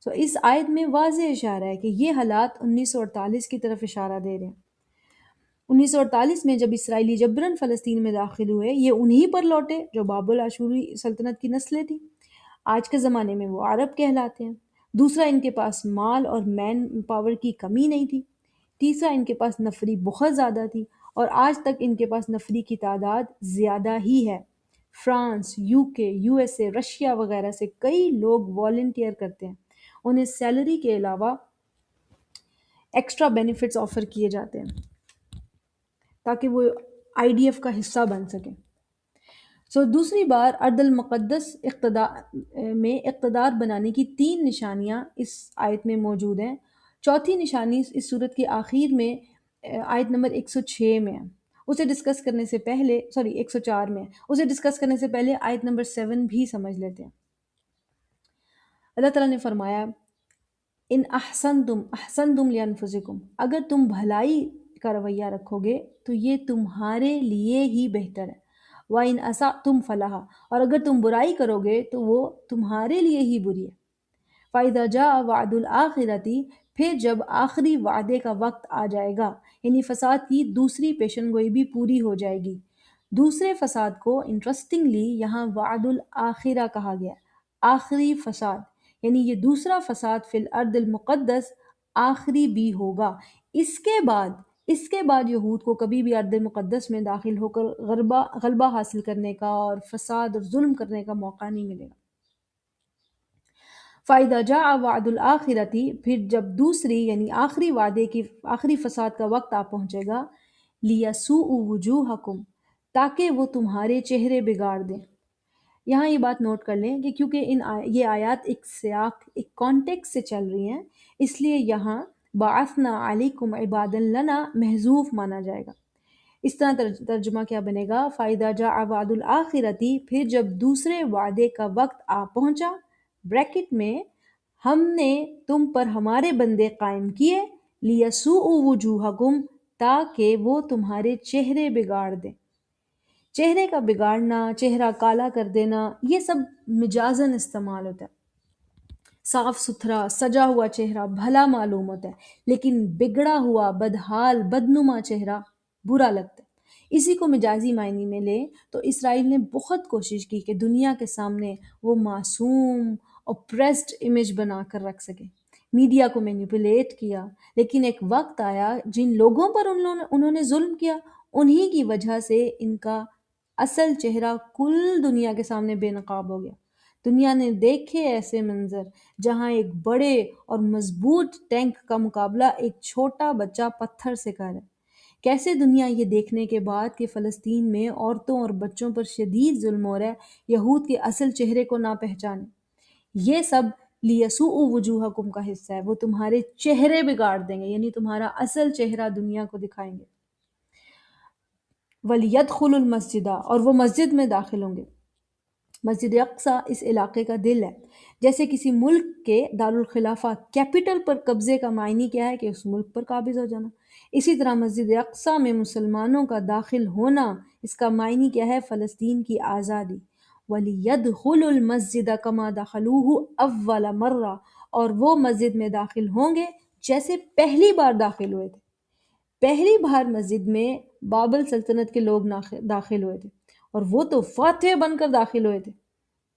اس آیت میں واضح اشارہ ہے کہ یہ حالات 1948 کی طرف اشارہ دے رہے ہیں. 1948 میں جب اسرائیلی جبراً فلسطین میں داخل ہوئے، یہ انہی پر لوٹے جو بابل آشوری سلطنت کی نسلیں تھیں. آج کے زمانے میں وہ عرب کہلاتے ہیں. دوسرا، ان کے پاس مال اور مین پاور کی کمی نہیں تھی. تیسرا، ان کے پاس نفری بہت زیادہ تھی، اور آج تک ان کے پاس نفری کی تعداد زیادہ ہی ہے. فرانس، UK، USA، رشیا وغیرہ سے کئی لوگ والنٹیئر کرتے ہیں. انہیں سیلری کے علاوہ ایکسٹرا بینیفٹس آفر کیے جاتے ہیں تاکہ وہ IDF کا حصہ بن سکیں. دوسری بار ارض المقدس میں اقتدار بنانے کی 3 نشانیاں اس آیت میں موجود ہیں. چوتھی نشانی اس صورت کے آخر میں آیت نمبر 106 میں ہے. اسے ڈسکس کرنے سے پہلے 104 میں اسے ڈسکس کرنے سے پہلے آیت نمبر 7 بھی سمجھ لیتے ہیں. اللہ تعالیٰ نے فرمایا ان احسنتم لانفسکم، اگر تم بھلائی کا رویہ رکھو گے تو یہ تمہارے لیے ہی بہتر ہے. وَإِنْ أَسَأْتُمْ فَلَهَا، اور اگر تم برائی کرو گے تو وہ تمہارے لیے ہی بری ہے. فَإِذَا جَاءَ وَعْدُ الْآخِرَةِ، پھر جب آخری وعدے کا وقت آ جائے گا، یعنی فساد کی دوسری پیشن گوئی بھی پوری ہو جائے گی. دوسرے فساد کو انٹرسٹنگلی یہاں وعد الآخرہ کہا گیا، آخری فساد، یعنی یہ دوسرا فساد فی الارض المقدس آخری بھی ہوگا. اس کے بعد یہود کو کبھی بھی ارض مقدس میں داخل ہو کر غلبہ حاصل کرنے کا اور فساد اور ظلم کرنے کا موقع نہیں ملے گا. فَإِذَا جَاءَ وَعْدُ الْآخِرَةِ، پھر جب دوسری یعنی آخری وعدے کی آخری فساد کا وقت آ پہنچے گا، لِيَسُوءُ وُجُوهَكُمْ، تاکہ وہ تمہارے چہرے بگاڑ دیں. یہاں یہ بات نوٹ کر لیں کہ کیونکہ یہ آیات ایک سیاق، ایک کانٹیکس سے چل رہی ہیں، اس لیے یہاں بعثنا علیکم عبادا لنا محذوف مانا جائے گا. اس طرح ترجمہ کیا بنے گا؟ فَإِذَا جَاءَ وَعْدُ الْآخِرَةِ، پھر جب دوسرے وعدے کا وقت آ پہنچا، بریکٹ میں ہم نے تم پر ہمارے بندے قائم کیے، لِيَسُوءُ وُجُوهَكُمْ، تاکہ وہ تمہارے چہرے بگاڑ دیں. چہرے کا بگاڑنا، چہرہ کالا کر دینا، یہ سب مجازن استعمال ہوتا ہے. صاف ستھرا سجا ہوا چہرہ بھلا معلوم ہوتا ہے، لیکن بگڑا ہوا بدحال بدنما چہرہ برا لگتا ہے. اسی کو مجازی معنی میں لیں تو اسرائیل نے بہت کوشش کی کہ دنیا کے سامنے وہ معصوم اوپریسڈ امیج بنا کر رکھ سکے. میڈیا کو مینیپولیٹ کیا، لیکن ایک وقت آیا جن لوگوں پر انہوں نے ظلم کیا، انہی کی وجہ سے ان کا اصل چہرہ کل دنیا کے سامنے بے نقاب ہو گیا. دنیا نے دیکھے ایسے منظر جہاں ایک بڑے اور مضبوط ٹینک کا مقابلہ ایک چھوٹا بچہ پتھر سے کر ہے. کیسے دنیا یہ دیکھنے کے بعد کہ فلسطین میں عورتوں اور بچوں پر شدید ظلم ہو رہا ہے، یہود کے اصل چہرے کو نہ پہچانے. یہ سب لیسوء وجوہکم کا حصہ ہے. وہ تمہارے چہرے بگاڑ دیں گے، یعنی تمہارا اصل چہرہ دنیا کو دکھائیں گے. وَلْيَدْخُلُوا الْمَسْجِدَ، اور وہ مسجد میں داخل ہوں گے. مسجد اقصیٰ اس علاقے کا دل ہے. جیسے کسی ملک کے دارالخلافہ کیپٹل پر قبضے کا معنی کیا ہے کہ اس ملک پر قابض ہو جانا، اسی طرح مسجد اقصیٰ میں مسلمانوں کا داخل ہونا، اس کا معنی کیا ہے؟ فلسطین کی آزادی. وَلِيَدْخُلُوا الْمَسْجِدَ كَمَا دَخَلُوهُ أَوَّلَ مَرَّةٍ، اور وہ مسجد میں داخل ہوں گے جیسے پہلی بار داخل ہوئے تھے. پہلی بار مسجد میں بابل سلطنت کے لوگ داخل ہوئے تھے، اور وہ تو فاتح بن کر داخل ہوئے تھے،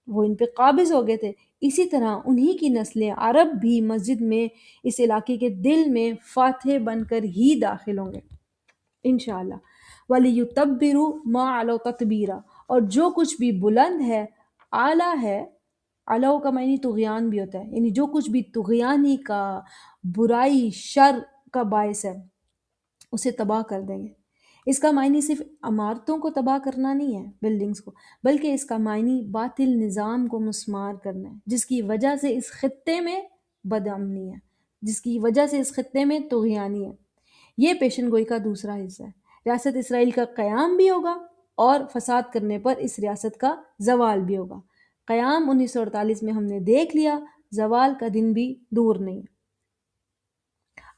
وہ ان پہ قابض ہو گئے تھے. اسی طرح انہی کی نسلیں عرب بھی مسجد میں، اس علاقے کے دل میں فاتح بن کر ہی داخل ہوں گے انشاءاللہ. وَلِيُتَبِّرُوا مَا عَلَوْا تَتْبِيرًا، اور جو کچھ بھی بلند ہے، اعلیٰ ہے، علو کا معنی طغیان بھی ہوتا ہے، یعنی جو کچھ بھی طغیانی کا، برائی شر کا باعث ہے، اسے تباہ کر دیں گے. اس کا معنی صرف عمارتوں کو تباہ کرنا نہیں ہے، بلڈنگز کو، بلکہ اس کا معنی باطل نظام کو مسمار کرنا ہے، جس کی وجہ سے اس خطے میں بدامنی ہے، جس کی وجہ سے اس خطے میں طغیانی ہے۔ یہ پیشن گوئی کا دوسرا حصہ ہے۔ ریاست اسرائیل کا قیام بھی ہوگا اور فساد کرنے پر اس ریاست کا زوال بھی ہوگا۔ قیام 1948 میں ہم نے دیکھ لیا، زوال کا دن بھی دور نہیں۔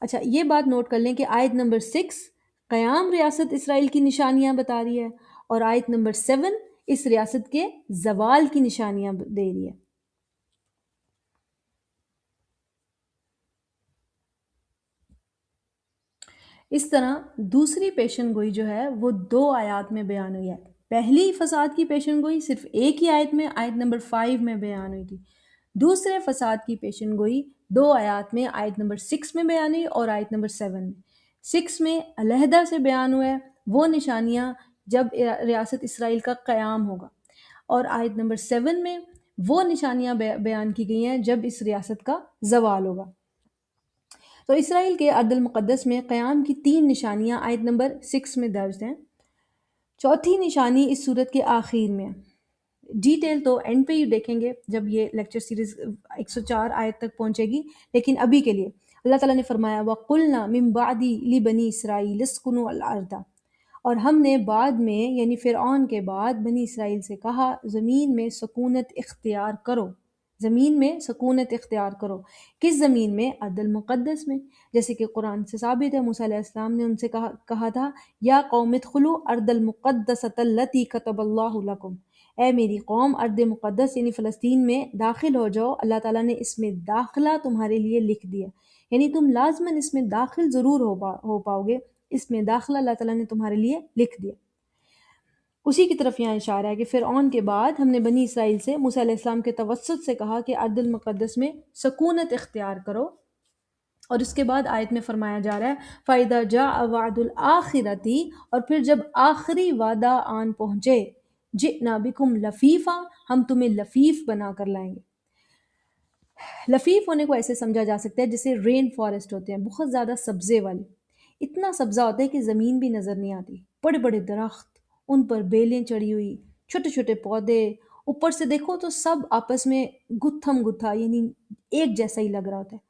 اچھا، یہ بات نوٹ کر لیں کہ آیت نمبر 6 قیام ریاست اسرائیل کی نشانیاں بتا رہی ہے، اور آیت نمبر 7 اس ریاست کے زوال کی نشانیاں دے رہی ہے۔ اس طرح دوسری پیشن گوئی جو ہے وہ 2 آیات میں بیان ہوئی ہے۔ پہلی فساد کی پیشن گوئی صرف ایک ہی آیت میں، آیت نمبر 5 میں بیان ہوئی تھی۔ دوسرے فساد کی پیشن گوئی 2 آیات میں، آیت نمبر 6 میں بیان ہوئی اور آیت نمبر 7 میں۔ 6 میں علیحدہ سے بیان ہوا ہے وہ نشانیاں جب ریاست اسرائیل کا قیام ہوگا، اور آیت نمبر 7 میں وہ نشانیاں بیان کی گئی ہیں جب اس ریاست کا زوال ہوگا۔ تو اسرائیل کے ارض المقدس میں قیام کی 3 نشانیاں آیت نمبر 6 میں درج ہیں۔ چوتھی نشانی اس صورت کے آخر میں، ڈیٹیل تو اینڈ پہ ہی دیکھیں گے جب یہ لیکچر سیریز 104 آیت تک پہنچے گی، لیکن ابھی کے لیے اللہ تعالیٰ نے فرمایا وَقُلْنَا مِن بَعْدِ لِبَنِي إِسْرَائِيلَ اسْكُنُوا الْأَرْضَ، اور ہم نے بعد میں یعنی فرعون کے بعد بنی اسرائیل سے کہا زمین میں سکونت اختیار کرو، زمین میں سکونت اختیار کرو۔ کس زمین میں؟ ارض المقدس میں، جیسے کہ قرآن سے ثابت ہے موسیٰ علیہ السلام نے ان سے کہا تھا یا قوم ادخلوا ارض المقدسۃ التی کتب اللہ لکم، اے میری قوم ارض مقدس یعنی فلسطین میں داخل ہو جاؤ، اللہ تعالیٰ نے اس میں داخلہ تمہارے لیے لکھ دیا، یعنی تم لازماً اس میں داخل ضرور ہو پاؤ گے، اس میں داخلہ اللہ تعالیٰ نے تمہارے لیے لکھ دیا۔ اسی کی طرف یہاں اشارہ ہے کہ فرعون کے بعد ہم نے بنی اسرائیل سے موسیٰ علیہ السلام کے توسط سے کہا کہ ارض المقدس میں سکونت اختیار کرو، اور اس کے بعد آیت میں فرمایا جا رہا ہے فَإِذَا جَاءَ وَعْدُ الْآخِرَةِ، اور پھر جب آخری وعدہ آن پہنچے جِئْنَا بِكُمْ لَفِيفًا، ہم تمہیں لفیف بنا کر لائیں گے۔ لفیف ہونے کو ایسے سمجھا جا سکتا ہے جیسے رین فارسٹ ہوتے ہیں، بہت زیادہ سبزے والے، اتنا سبزہ ہوتا ہے کہ زمین بھی نظر نہیں آتی، بڑے بڑے درخت، ان پر بیلیں چڑھی ہوئی، چھوٹے چھوٹے پودے، اوپر سے دیکھو تو سب آپس میں گتھم گتھا یعنی ایک جیسا ہی لگ رہا ہوتا ہے،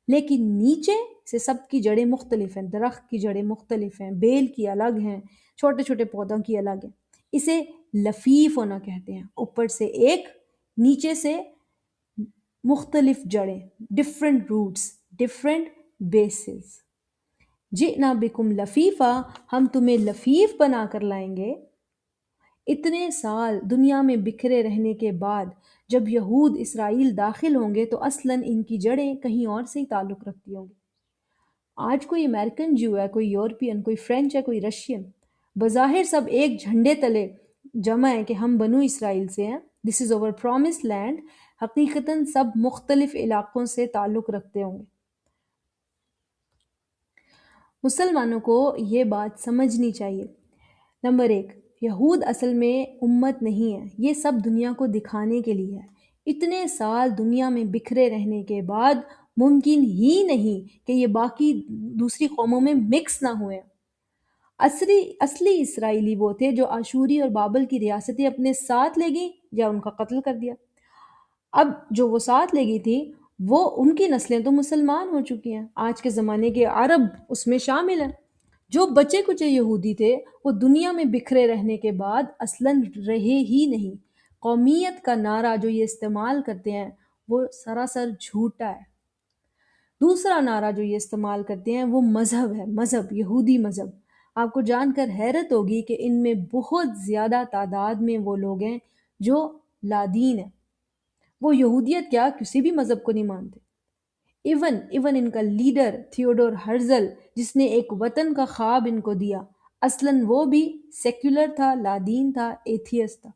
لیکن نیچے سے سب کی جڑیں مختلف ہیں، درخت کی جڑیں مختلف ہیں، بیل کی الگ ہیں، چھوٹے چھوٹے پودوں کی الگ ہیں۔ اسے لفیف ہونا کہتے ہیں، اوپر سے ایک، نیچے سے مختلف جڑیں، ڈفرینٹ روٹس، ڈفرینٹ بیسز۔ جئنا بکم لفیفا، ہم تمہیں لفیف بنا کر لائیں گے۔ اتنے سال دنیا میں بکھرے رہنے کے بعد جب یہود اسرائیل داخل ہوں گے تو اصلاً ان کی جڑیں کہیں اور سے ہی تعلق رکھتی ہوں گی۔ آج کوئی امریکن جو ہے، کوئی یورپین، کوئی فرینچ ہے، کوئی رشین، بظاہر سب ایک جھنڈے تلے جمع ہیں کہ ہم بنو اسرائیل سے ہیں، دس از اوور پرومس لینڈ، حقیقتاً سب مختلف علاقوں سے تعلق رکھتے ہوں گے۔ مسلمانوں کو یہ بات سمجھنی چاہیے، نمبر 1، یہود اصل میں امت نہیں ہے، یہ سب دنیا کو دکھانے کے لیے ہے۔ اتنے سال دنیا میں بکھرے رہنے کے بعد ممکن ہی نہیں کہ یہ باقی دوسری قوموں میں مکس نہ ہوئے۔ اصلی اسرائیلی وہ تھے جو آشوری اور بابل کی ریاستیں اپنے ساتھ لے گئیں یا ان کا قتل کر دیا۔ اب جو وہ ساتھ لے گئی تھی وہ ان کی نسلیں تو مسلمان ہو چکی ہیں، آج کے زمانے کے عرب اس میں شامل ہیں۔ جو بچے کچے یہودی تھے وہ دنیا میں بکھرے رہنے کے بعد اصلاً رہے ہی نہیں۔ قومیت کا نعرہ جو یہ استعمال کرتے ہیں وہ سراسر جھوٹا ہے۔ دوسرا نعرہ جو یہ استعمال کرتے ہیں وہ مذہب ہے، مذہب، یہودی مذہب۔ آپ کو جان کر حیرت ہوگی کہ ان میں بہت زیادہ تعداد میں وہ لوگ ہیں جو لادین ہیں، وہ یہودیت کیا کسی بھی مذہب کو نہیں مانتے۔ ایون ان کا لیڈر تھیوڈور ہرزل جس نے ایک وطن کا خواب ان کو دیا، اصلاً وہ بھی سیکولر تھا، لادین تھا، ایتھیسٹ تھا۔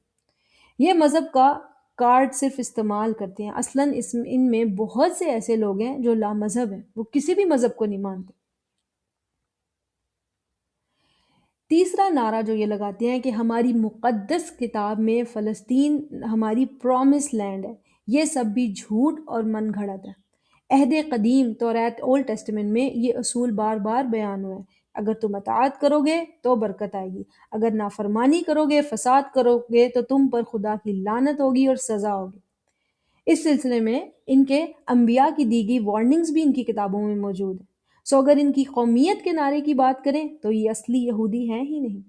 یہ مذہب کا کارڈ صرف استعمال کرتے ہیں، اصلاً ان میں بہت سے ایسے لوگ ہیں جو لا مذہب ہیں، وہ کسی بھی مذہب کو نہیں مانتے۔ تیسرا نعرہ جو یہ لگاتے ہیں کہ ہماری مقدس کتاب میں فلسطین ہماری پرومس لینڈ ہے، یہ سب بھی جھوٹ اور من گھڑت ہے۔ عہد قدیم توریت اولڈ ٹیسٹمنٹ میں یہ اصول بار بار بیان ہوا ہے، اگر تم اطاعت کرو گے تو برکت آئے گی، اگر نافرمانی کرو گے، فساد کرو گے تو تم پر خدا کی لعنت ہوگی اور سزا ہوگی۔ اس سلسلے میں ان کے انبیاء کی دی گئی وارننگز بھی ان کی کتابوں میں موجود ہیں۔ سو اگر ان کی قومیت کے نعرے کی بات کریں تو یہ اصلی یہودی ہیں ہی نہیں،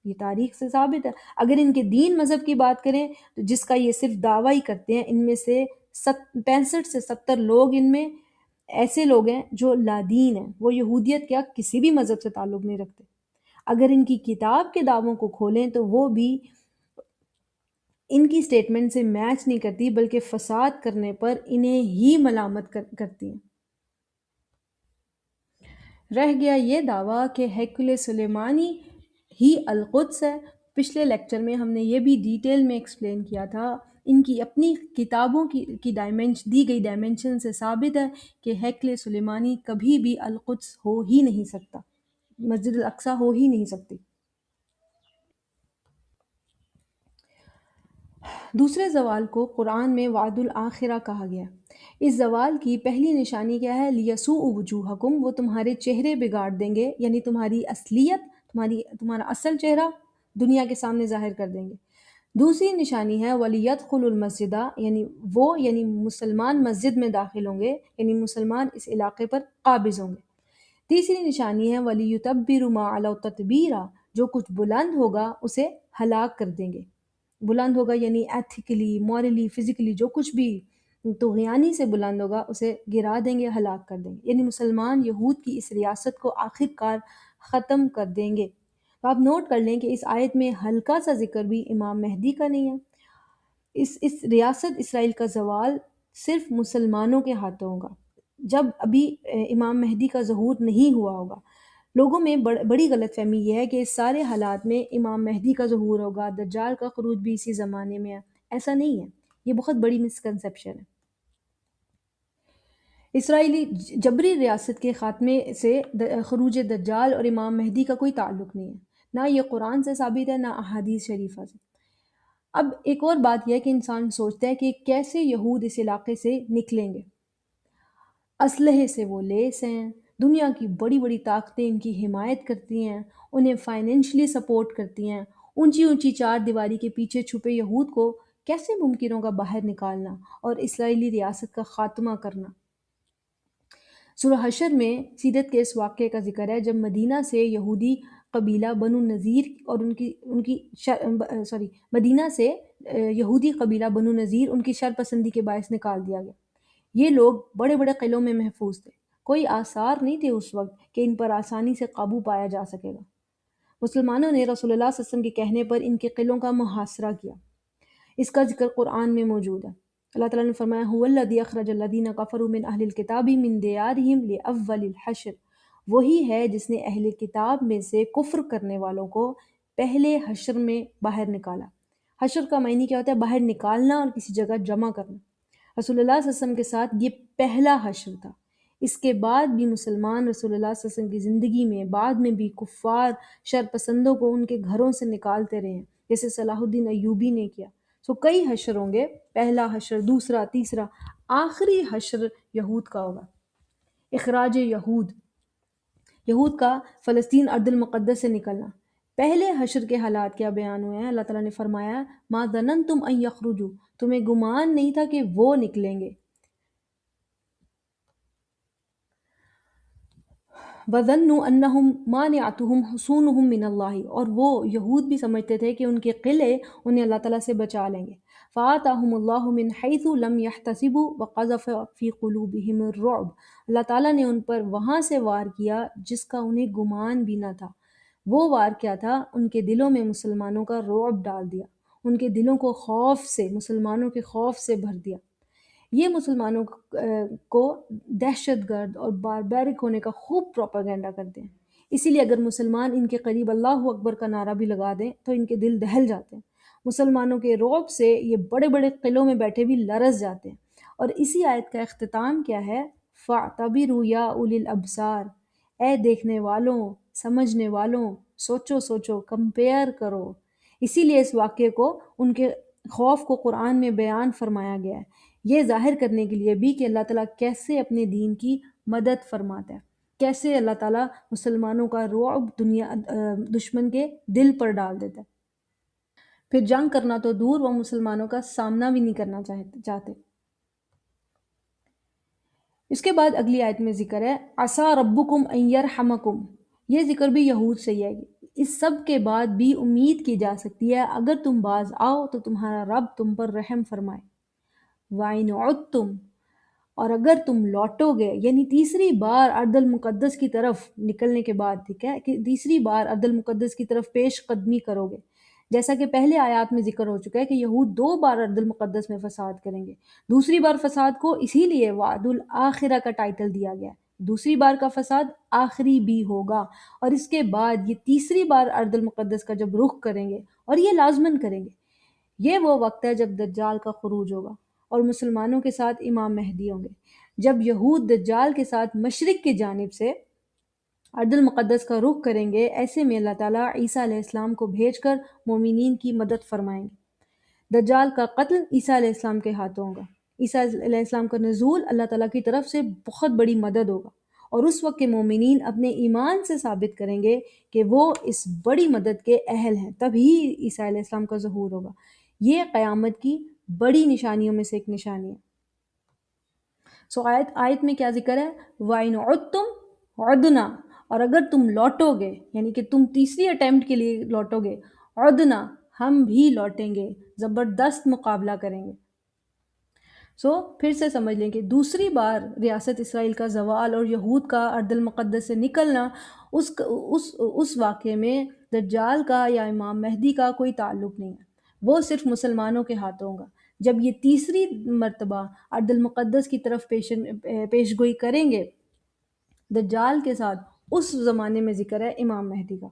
یہ تاریخ سے ثابت ہے۔ اگر ان کے دین مذہب کی بات کریں تو جس کا یہ صرف دعویٰ ہی کرتے ہیں، ان میں سے 65 سے 70 لوگ ان میں ایسے لوگ ہیں جو لادین ہیں، وہ یہودیت کیا کسی بھی مذہب سے تعلق نہیں رکھتے۔ اگر ان کی کتاب کے دعووں کو کھولیں تو وہ بھی ان کی سٹیٹمنٹ سے میچ نہیں کرتی، بلکہ فساد کرنے پر انہیں ہی ملامت کرتی ہیں۔ رہ گیا یہ دعویٰ کہ ہیکل سلیمانی ہی القدس ہے۔ پچھلے لیکچر میں ہم نے یہ بھی ڈیٹیل میں ایکسپلین کیا تھا، ان کی اپنی کتابوں کی دی گئی ڈائمنشن سے ثابت ہے کہ ہیکل سلیمانی کبھی بھی القدس ہو ہی نہیں سکتا، مسجد الاقصی ہو ہی نہیں سکتی۔ دوسرے زوال کو قرآن میں وعد الآخرہ کہا گیا۔ اس زوال کی پہلی نشانی کیا ہے؟ لیسوء وجوہکم، وہ تمہارے چہرے بگاڑ دیں گے، یعنی تمہاری اصلیت، تمہارا اصل چہرہ دنیا کے سامنے ظاہر کر دیں گے۔ دوسری نشانی ہے وَلِيَدْخُلُ الْمَسْجِدَ، یعنی مسلمان مسجد میں داخل ہوں گے، یعنی مسلمان اس علاقے پر قابض ہوں گے۔ تیسری نشانی ہے وَلِيُتَبِّرُ مَا عَلَوْا تَتْبِيرًا، جو کچھ بلند ہوگا اسے ہلاک کر دیں گے۔ بلند ہوگا یعنی ایتھیکلی، مورلی، فزیکلی، جو کچھ بھی طغیانی سے بلند ہوگا اسے گرا دیں گے، ہلاک کر دیں گے، یعنی مسلمان یہود کی اس ریاست کو آخر کار ختم کر دیں گے۔ تو آپ نوٹ کر لیں کہ اس آیت میں ہلکا سا ذکر بھی امام مہدی کا نہیں ہے۔ اس ریاست اسرائیل کا زوال صرف مسلمانوں کے ہاتھوں ہوگا، جب ابھی امام مہدی کا ظہور نہیں ہوا ہوگا۔ لوگوں میں بڑی غلط فہمی یہ ہے کہ اس سارے حالات میں امام مہدی کا ظہور ہوگا، دجال کا خروج بھی اسی زمانے میں ہے۔ ایسا نہیں ہے، یہ بہت بڑی مسکنسیپشن ہے۔ اسرائیلی جبری ریاست کے خاتمے سے خروج دجال اور امام مہدی کا کوئی تعلق نہیں ہے، نہ یہ قرآن سے ثابت ہے، نہ احادیث شریفہ سے۔ اب ایک اور بات یہ ہے کہ انسان سوچتا ہے کہ کیسے یہود اس علاقے سے نکلیں گے۔ اسلحے سے وہ لیس ہیں، دنیا کی بڑی بڑی طاقتیں ان کی حمایت کرتی ہیں، انہیں فائنینشلی سپورٹ کرتی ہیں۔ اونچی اونچی چار دیواری کے پیچھے چھپے یہود کو کیسے ممکن ہوگا باہر نکالنا اور اسرائیلی ریاست کا خاتمہ کرنا؟ سورہ حشر میں سیرت کے اس واقعے کا ذکر ہے جب مدینہ سے یہودی قبیلہ بنو نذیر اور مدینہ سے یہودی قبیلہ بنو نذیر ان کی شرپسندی کے باعث نکال دیا گیا۔ یہ لوگ بڑے بڑے قلعوں میں محفوظ تھے، کوئی آثار نہیں تھے اس وقت کہ ان پر آسانی سے قابو پایا جا سکے گا۔ مسلمانوں نے رسول اللہ صلی اللہ علیہ وسلم کے کہنے پر ان کے قلعوں کا محاصرہ کیا۔ اس کا ذکر قرآن میں موجود ہے۔ اللہ تعالیٰ نے فرمایا هو الذی اخرج الذین کفروا من اہل الکتاب من دیارہم لاول الحشر، وہی ہے جس نے اہل کتاب میں سے کفر کرنے والوں کو پہلے حشر میں باہر نکالا۔ حشر کا معنی کیا ہوتا ہے؟ باہر نکالنا اور کسی جگہ جمع کرنا۔ رسول اللہ صلی اللہ علیہ وسلم کے ساتھ یہ پہلا حشر تھا۔ اس کے بعد بھی مسلمان رسول اللہ صلی اللہ علیہ وسلم کی زندگی میں بعد میں بھی کفار شرپسندوں کو ان کے گھروں سے نکالتے رہے ہیں، جیسے صلاح الدین ایوبی نے کیا۔ سو کئی حشر ہوں گے، پہلا حشر، دوسرا، تیسرا، آخری حشر یہود کا ہوگا، اخراج یہود، یہود کا فلسطین ارض المقدس سے نکلنا۔ پہلے حشر کے حالات کیا بیان ہوئے ہیں؟ اللہ تعالیٰ نے فرمایا ما ظننتم ان یخرجوا، تمہیں گمان نہیں تھا کہ وہ نکلیں گے۔ وَظَنُّوا أَنَّهُمْ مَانِعَتُهُمْ حُصُونُهُمْ مِنَ اللَّهِ، اور وہ یہود بھی سمجھتے تھے کہ ان کے قلعے انہیں اللہ تعالیٰ سے بچا لیں گے۔ فَآتَاهُمُ اللَّهُ مِنْ حَيْثُ لَمْ يَحْتَسِبُوا وَقَذَفَ فِي قُلُوبِهِمُ الرُّعْبَ، اللہ تعالیٰ نے ان پر وہاں سے وار کیا جس کا انہیں گمان بھی نہ تھا۔ وہ وار کیا تھا؟ ان کے دلوں میں مسلمانوں کا رعب ڈال دیا، ان کے دلوں کو خوف سے، مسلمانوں کے خوف سے بھر دیا۔ یہ مسلمانوں کو دہشت گرد اور باربیرک ہونے کا خوب پروپیگنڈا کرتے ہیں۔ اسی لیے اگر مسلمان ان کے قریب اللہ اکبر کا نعرہ بھی لگا دیں تو ان کے دل دہل جاتے ہیں۔ مسلمانوں کے رعب سے یہ بڑے بڑے قلعوں میں بیٹھے بھی لرز جاتے ہیں۔ اور اسی آیت کا اختتام کیا ہے؟ فَاعْتَبِرُوا يَا أُولِي الْأَبْصَارِ، اے دیکھنے والوں، سمجھنے والوں، سوچو سوچو، کمپیئر کرو۔ اسی لیے اس واقعے کو، ان کے خوف کو قرآن میں بیان فرمایا گیا ہے، یہ ظاہر کرنے کے لیے بھی کہ اللہ تعالیٰ کیسے اپنے دین کی مدد فرماتا ہے، کیسے اللہ تعالیٰ مسلمانوں کا رعب دشمن کے دل پر ڈال دیتا ہے۔ پھر جنگ کرنا تو دور، وہ مسلمانوں کا سامنا بھی نہیں کرنا چاہتے۔ اس کے بعد اگلی آیت میں ذکر ہے عسا ربکم ان یرحمکم، یہ ذکر بھی یہود سے ہی ہے۔ اس سب کے بعد بھی امید کی جا سکتی ہے اگر تم باز آؤ تو تمہارا رب تم پر رحم فرمائے۔ وَإِنْ عُدْتُمْ، اور اگر تم لوٹو گے، یعنی تیسری بار ارض المقدس کی طرف نکلنے کے بعد، ٹھیک ہے، کہ تیسری بار ارض المقدس کی طرف پیش قدمی کرو گے، جیسا کہ پہلے آیات میں ذکر ہو چکا ہے کہ یہود 2 بار ارض المقدس میں فساد کریں گے۔ دوسری بار فساد کو اسی لیے وعد الآخرہ کا ٹائٹل دیا گیا ہے، دوسری بار کا فساد آخری بھی ہوگا، اور اس کے بعد یہ تیسری بار ارض المقدس کا جب رخ کریں گے، اور یہ لازماً کریں گے، یہ وہ وقت ہے جب دجال کا خروج ہوگا اور مسلمانوں کے ساتھ امام مہدی ہوں گے۔ جب یہود دجال کے ساتھ مشرق کی جانب سے ارض المقدس کا رخ کریں گے، ایسے میں اللہ تعالیٰ عیسیٰ علیہ السلام کو بھیج کر مومنین کی مدد فرمائیں گے۔ دجال کا قتل عیسیٰ علیہ السلام کے ہاتھوں ہوگا۔ عیسیٰ علیہ السلام کا نزول اللہ تعالیٰ کی طرف سے بہت بڑی مدد ہوگا، اور اس وقت کے مومنین اپنے ایمان سے ثابت کریں گے کہ وہ اس بڑی مدد کے اہل ہیں، تبھی عیسیٰ علیہ السلام کا ظہور ہوگا۔ یہ قیامت کی بڑی نشانیوں میں سے ایک نشانی ہے۔ آیت میں کیا ذکر ہے؟ وَإِنْ عُدْتُمْ عُدْنَا، اور اگر تم لوٹو گے، یعنی کہ تم تیسری اٹیمپٹ کے لیے لوٹو گے، عُدْنَا، ہم بھی لوٹیں گے، زبردست مقابلہ کریں گے۔ پھر سے سمجھ لیں کہ دوسری بار ریاست اسرائیل کا زوال اور یہود کا ارض المقدس سے نکلنا، اس واقعے میں دجال کا یا امام مہدی کا کوئی تعلق نہیں ہے، وہ صرف مسلمانوں کے ہاتھوں ہوگا۔ جب یہ تیسری مرتبہ ارض المقدس کی طرف پیش گوئی کریں گے دجال کے ساتھ، اس زمانے میں ذکر ہے امام مہدی کا،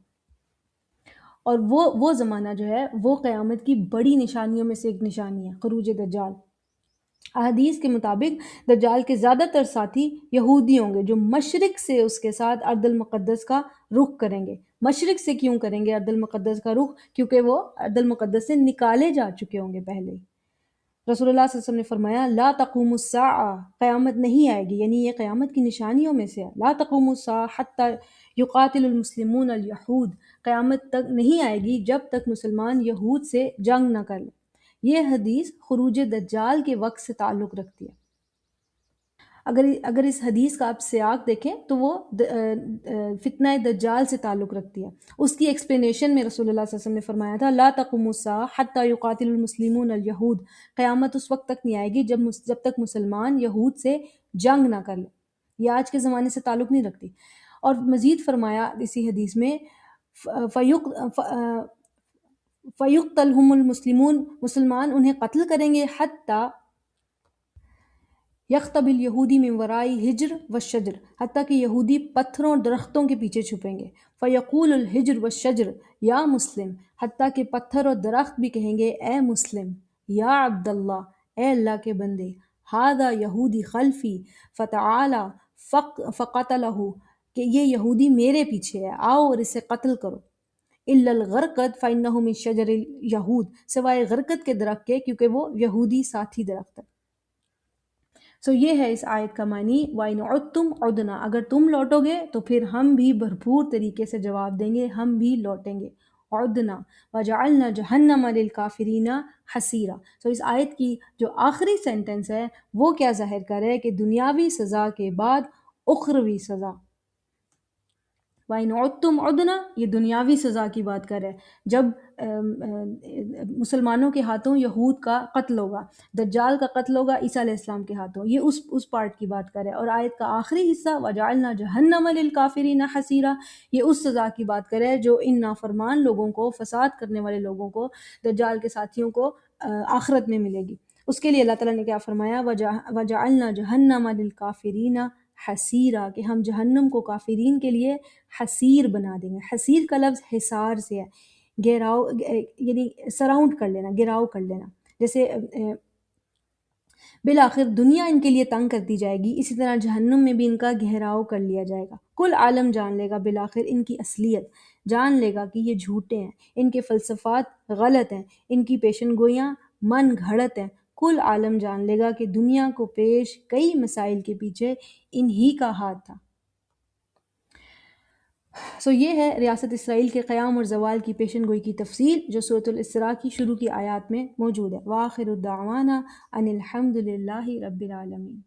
اور وہ زمانہ جو ہے وہ قیامت کی بڑی نشانیوں میں سے ایک نشانی ہے، خروج دجال۔ احادیث کے مطابق دجال کے زیادہ تر ساتھی یہودی ہوں گے جو مشرق سے اس کے ساتھ ارض المقدس کا رخ کریں گے۔ مشرق سے کیوں کریں گے ارض المقدس کا رخ؟ کیونکہ وہ ارض المقدس سے نکالے جا چکے ہوں گے پہلے ہی۔ رسول اللہ صلی اللہ علیہ وسلم نے فرمایا لا تقوم الساعہ، قیامت نہیں آئے گی، یعنی یہ قیامت کی نشانیوں میں سے ہے۔ لا تقوم الساعہ حتی یقاتل المسلمون الیہود، قیامت تک نہیں آئے گی جب تک مسلمان یہود سے جنگ نہ کر لیں۔ یہ حدیث خروج دجال کے وقت سے تعلق رکھتی ہے۔ اگر اس حدیث کا آپ سیاق دیکھیں تو وہ فتنہ دجال سے تعلق رکھتی ہے۔ اس کی ایکسپلینیشن میں رسول اللہ صلی اللہ علیہ وسلم نے فرمایا تھا لا تقوم الساعہ حتی یقاتل المسلمون الیہود، قیامت اس وقت تک نہیں آئے گی جب تک مسلمان یہود سے جنگ نہ کر لیں۔ یہ آج کے زمانے سے تعلق نہیں رکھتی۔ اور مزید فرمایا اسی حدیث میں فَيُقْتَلْهُمُ الْمُسْلِمُونَ، مسلمان انہیں قتل کریں گے، حتیٰ یختب الیہودی من ورائی حجر والشجر، حتیٰ کہ یہودی پتھروں اور درختوں کے پیچھے چھپیں گے۔ فیقول الحجر والشجر یا مسلم، حتیٰ کہ پتھر اور درخت بھی کہیں گے اے مسلم، یا عبداللہ، اے اللہ کے بندے، ھذا یہودی خلفی فتعالی فقتلہ، کہ یہ یہودی میرے پیچھے ہے، آؤ اور اسے قتل کرو۔ الا الغرقد فإنه من شجر اليہود، سوائے غرقد کے درخت کے کیونکہ وہ یہودی ساتھی درخت ہے۔ یہ ہے اس آیت کا معنی وَإِنْ عُدْتُمْ عُدْنَا، اگر تم لوٹو گے تو پھر ہم بھی بھرپور طریقے سے جواب دیں گے، ہم بھی لوٹیں گے۔ عُدْنَا وَجَعَلْنَا جَهَنَّمَ لِلْكَافِرِينَ حَصِيرًا۔ اس آیت کی جو آخری سینٹنس ہے وہ کیا ظاہر کر رہا ہے کہ دنیاوی سزا کے بعد اخروی سزا۔ وَإِنْ عُدْتُمْ عُدْنَا، یہ دنیاوی سزا کی بات کر رہا ہے، جب مسلمانوں کے ہاتھوں یہود کا قتل ہوگا، دجال کا قتل ہوگا عیسیٰ علیہ السلام کے ہاتھوں، یہ اس پارٹ کی بات کر رہا ہے۔ اور آیت کا آخری حصہ وَجَعَلْنَا جَهَنَّمَ لِلْكَافِرِينَ حَصِيرًا، یہ اس سزا کی بات کر رہا ہے جو ان نافرمان لوگوں کو، فساد کرنے والے لوگوں کو، دجال کے ساتھیوں کو آخرت میں ملے گی۔ اس کے لیے اللہ تعالیٰ نے کیا فرمایا وَجَعَلْنَا جَهَنَّمَ لِلْكَافِرِينَ حَصِيرًا، کہ ہم جہنم کو کافرین کے لیے حصیر بنا دیں گے۔ حصیر کا لفظ حصار سے ہے، گھیراؤ، یعنی سراؤنڈ کر لینا، گھیراؤ کر لینا۔ جیسے بالآخر دنیا ان کے لیے تنگ کرتی جائے گی، اسی طرح جہنم میں بھی ان کا گھیراؤ کر لیا جائے گا۔ کل عالم جان لے گا بالآخر ان کی اصلیت، جان لے گا کہ یہ جھوٹے ہیں، ان کے فلسفات غلط ہیں، ان کی پیشن گوئیاں من گھڑت ہیں۔ کل عالم جان لے گا کہ دنیا کو پیش کئی مسائل کے پیچھے انہی کا ہاتھ تھا۔ یہ ہے ریاست اسرائیل کے قیام اور زوال کی پیشن گوئی کی تفصیل جو سورۃ الاسراء کی شروع کی آیات میں موجود ہے۔ وآخر الدعوانا ان الحمد للہ رب العالمین۔